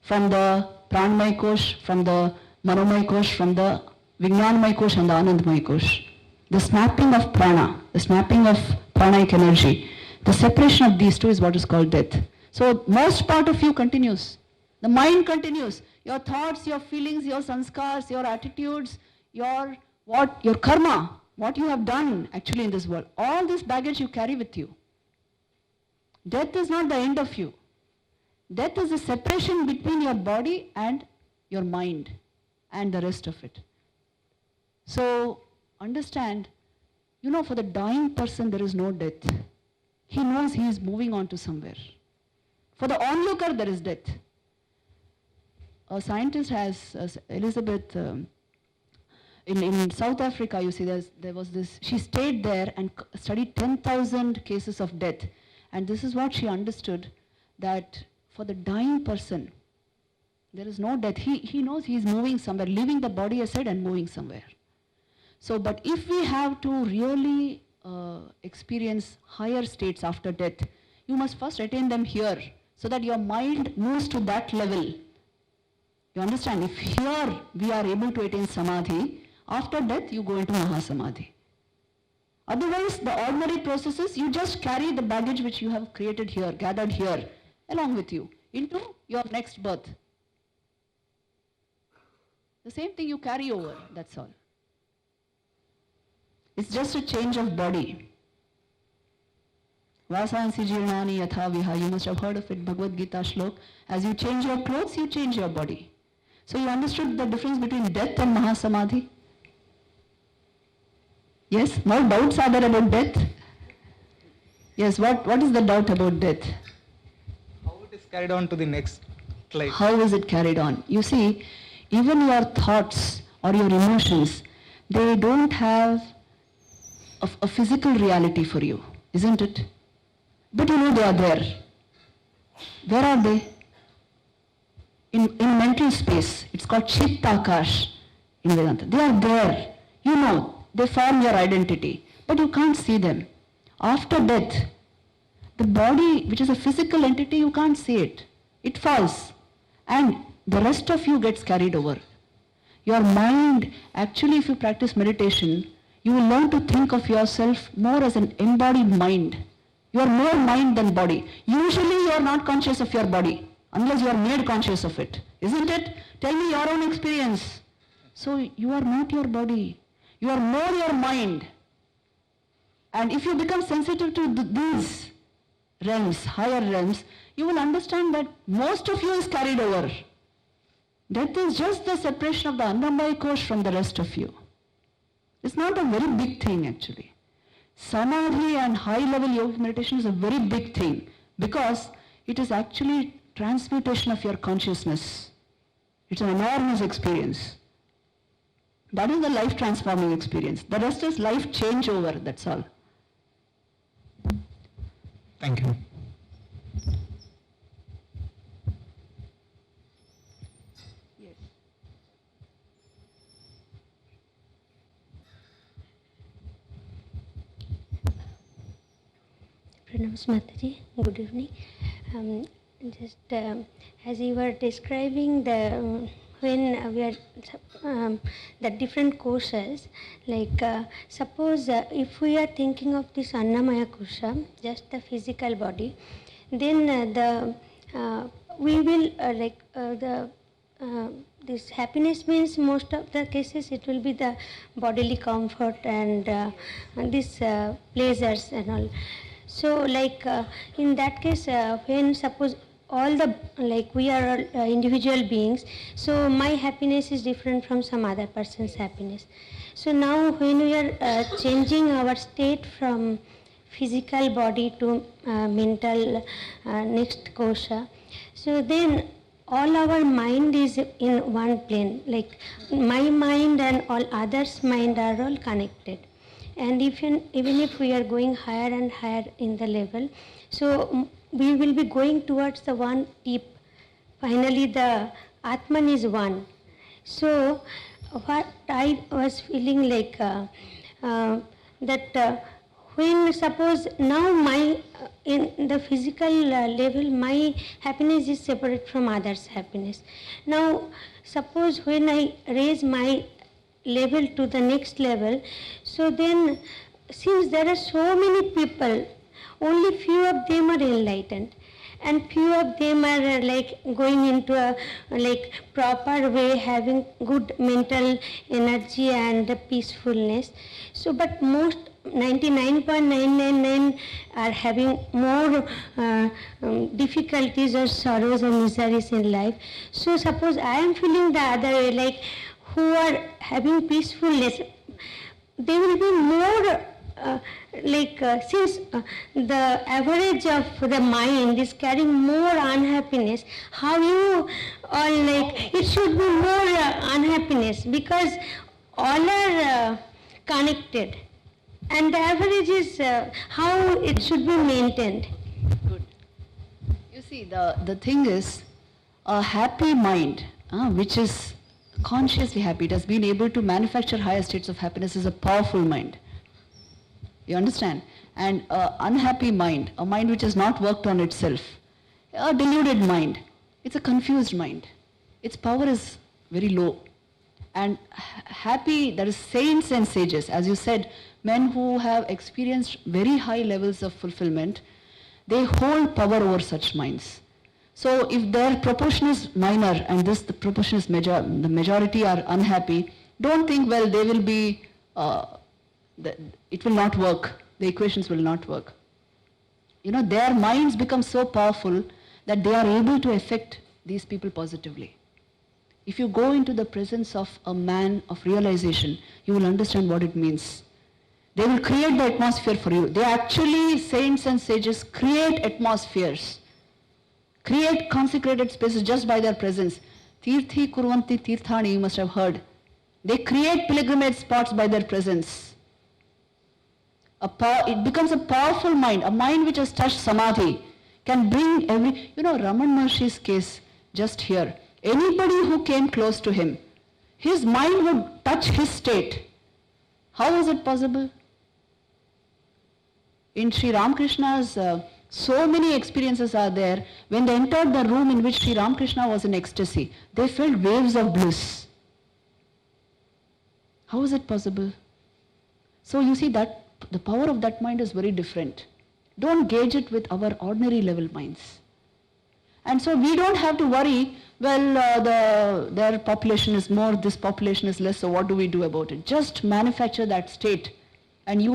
from the Pranamaya Kosh, from the Manomaya Kosh, from the Vijnanamaya Kosh and the Anandamaya Kosh. The snapping of prana, the snapping of pranic energy, the separation of these two is what is called death. So most part of you continues. The mind continues. Your thoughts, your feelings, your sanskars, your attitudes, your karma, what you have done actually in this world. All this baggage you carry with you. Death is not the end of you. Death is the separation between your body and your mind and the rest of it. So understand, you know, for the dying person there is no death. He knows he is moving on to somewhere. For the onlooker there is death. A scientist has, Elizabeth, in South Africa, you see, there was this, she stayed there and studied 10,000 cases of death. And this is what she understood, that for the dying person, there is no death. He knows he is moving somewhere, leaving the body aside and moving somewhere. So, but if we have to really experience higher states after death, you must first attain them here, so that your mind moves to that level. You understand? If here we are able to attain samadhi, after death you go into mahasamadhi. Otherwise, the ordinary processes, you just carry the baggage which you have created here, gathered here, along with you, into your next birth. The same thing you carry over, that's all. It's just a change of body. Vasansi jirnani yatha viha, you must have heard of it, Bhagavad Gita shlok. As you change your clothes, you change your body. So you understood the difference between death and mahasamadhi? Yes? No doubts are there about death? Yes, what is the doubt about death? How it is carried on to the next life? How is it carried on? You see, even your thoughts or your emotions, they don't have a physical reality for you, isn't it? But you know they are there. Where are they? In mental space. It's called Chittakash in Vedanta. They are there. You know, they form your identity. But you can't see them. After death, the body, which is a physical entity, you can't see it. It falls. And the rest of you gets carried over. Your mind, actually if you practice meditation, you will learn to think of yourself more as an embodied mind. You are more mind than body. Usually you are not conscious of your body unless you are made conscious of it. Isn't it? Tell me your own experience. So you are not your body. You are more your mind. And if you become sensitive to these realms, higher realms, you will understand that most of you is carried over. Death is just the separation of the Annamaya Kosh from the rest of you. It's not a very big thing actually. Samadhi and high-level yogic meditation is a very big thing because it is actually transmutation of your consciousness. It's an enormous experience. That is the life-transforming experience. The rest is life changeover, that's all. Thank you. Pranams Mataji, good evening. As you were describing when we are the different kosas, like suppose if we are thinking of this Annamaya kosha, just the physical body, then we will this happiness means most of the cases it will be the bodily comfort and these pleasures and all. So like in that case, when suppose all the, like we are all individual beings, so my happiness is different from some other person's happiness. So now when we are changing our state from physical body to mental next kosha, so then all our mind is in one plane, like my mind and all others' mind are all connected. And even if we are going higher and higher in the level, so we will be going towards the one deep. Finally, the Atman is one. So what I was feeling like that when suppose now my in the physical level my happiness is separate from others' happiness. Now suppose when I raise my level to the next level, so then since there are so many people, only few of them are enlightened and few of them are like going into a like proper way, having good mental energy and peacefulness. So but most 99.999 are having more difficulties or sorrows or miseries in life. So suppose I am feeling the other way, like who are having peacefulness, they will be more since the average of the mind is carrying more unhappiness, how you all like it should be more unhappiness because all are connected, and the average is how it should be maintained. Good. You see, the thing is, a happy mind, which is consciously happy, it has been able to manufacture higher states of happiness, is a powerful mind. You understand? And an unhappy mind, a mind which has not worked on itself, a deluded mind, it's a confused mind. Its power is very low. And happy, that is saints and sages, as you said, men who have experienced very high levels of fulfillment, they hold power over such minds. So if their proportion is minor and the proportion is major, the majority are unhappy, don't think, well, they will be, it will not work, the equations will not work. You know, their minds become so powerful that they are able to affect these people positively. If you go into the presence of a man of realization, you will understand what it means. They will create the atmosphere for you. They actually, saints and sages, create atmospheres, create consecrated spaces just by their presence. Tirthi kurvanti tirthani, you must have heard. They create pilgrimage spots by their presence. It becomes a powerful mind, a mind which has touched samadhi, can bring every, you know, Raman Maharshi's case just here. Anybody who came close to him, his mind would touch his state. How is it possible? In Sri Ramakrishna's, so many experiences are there. When they entered the room in which Sri Ramakrishna was in ecstasy, they felt waves of bliss. How is it possible? So you see that the power of that mind is very different. Don't gauge it with our ordinary level minds. And so we don't have to worry, well, their population is more, this population is less, so what do we do about it? Just manufacture that state and you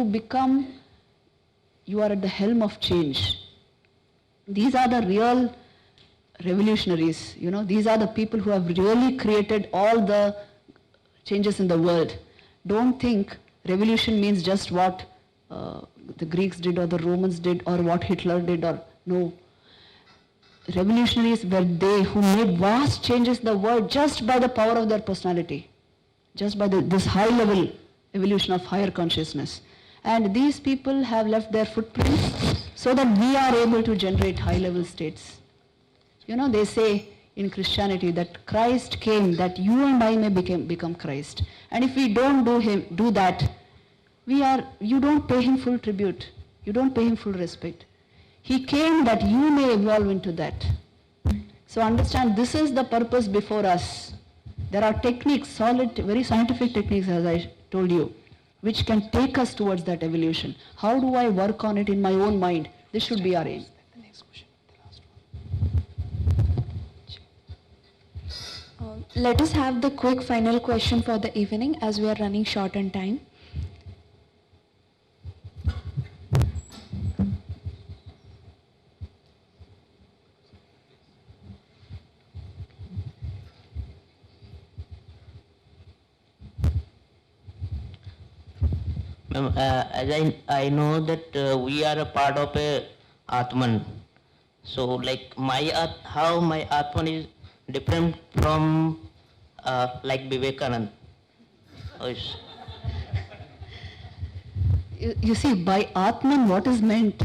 are at the helm of change. These are the real revolutionaries, these are the people who have really created all the changes in the world. Don't think revolution means just what the Greeks did or the Romans did or what Hitler did no. Revolutionaries were they who made vast changes in the world just by the power of their personality, just by this high level evolution of higher consciousness. And these people have left their footprints so that we are able to generate high level states. They say in Christianity that Christ came that you and I may become Christ. And if we don't do that, you don't pay him full tribute. You don't pay him full respect. He came that you may evolve into that. So understand, this is the purpose before us. There are techniques, solid, very scientific techniques, as I told you, which can take us towards that evolution. How do I work on it in my own mind? This should be our aim. Let us have the quick final question for the evening as we are running short on time. Ma'am, as I know that we are a part of a Atman. So like how my Atman is different from like Vivekananda. You see, by Atman, what is meant?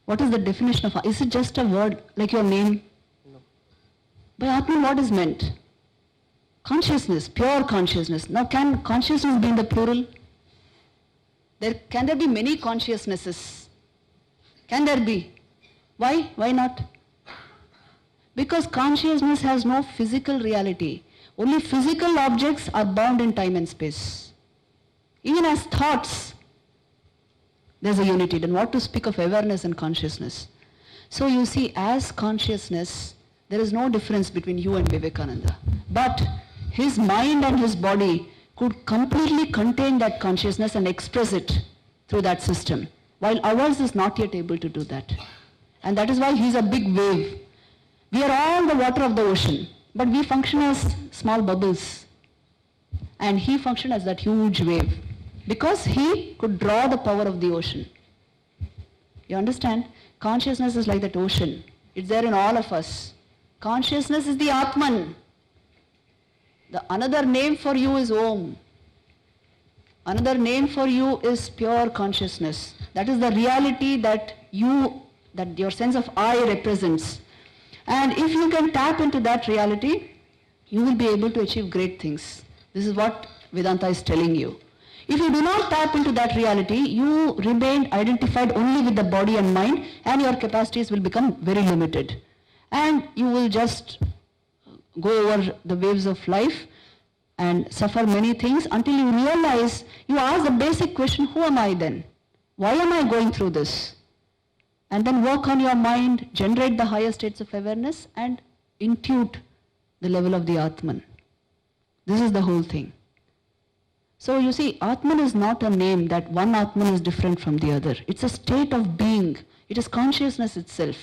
What is the definition of? Is it just a word like your name? No. By Atman, what is meant? Consciousness, pure consciousness. Now, can consciousness be in the plural? Can there be many consciousnesses? Can there be? Why? Why not? Because consciousness has no physical reality. Only physical objects are bound in time and space. Even as thoughts, there's a unity. Then what to speak of awareness and consciousness? So you see, as consciousness, there is no difference between you and Vivekananda. But his mind and his body could completely contain that consciousness and express it through that system, while ours is not yet able to do that. And that is why he's a big wave. We are all the water of the ocean, but we function as small bubbles. And he functioned as that huge wave, because he could draw the power of the ocean. You understand? Consciousness is like that ocean. It's there in all of us. Consciousness is the Atman. The another name for you is Om. Another name for you is pure consciousness. That is the reality that your sense of I represents. And if you can tap into that reality, you will be able to achieve great things. This is what Vedanta is telling you. If you do not tap into that reality, you remain identified only with the body and mind, and your capacities will become very limited. And you will just go over the waves of life and suffer many things until you realize, you ask the basic question, who am I then? Why am I going through this? And then work on your mind, generate the higher states of awareness and intuit the level of the Atman. This is the whole thing. So you see, Atman is not a name that one Atman is different from the other. It's a state of being. It is consciousness itself.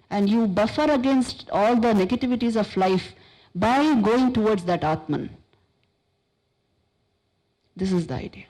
And you buffer against all the negativities of life by going towards that Atman. This is the idea.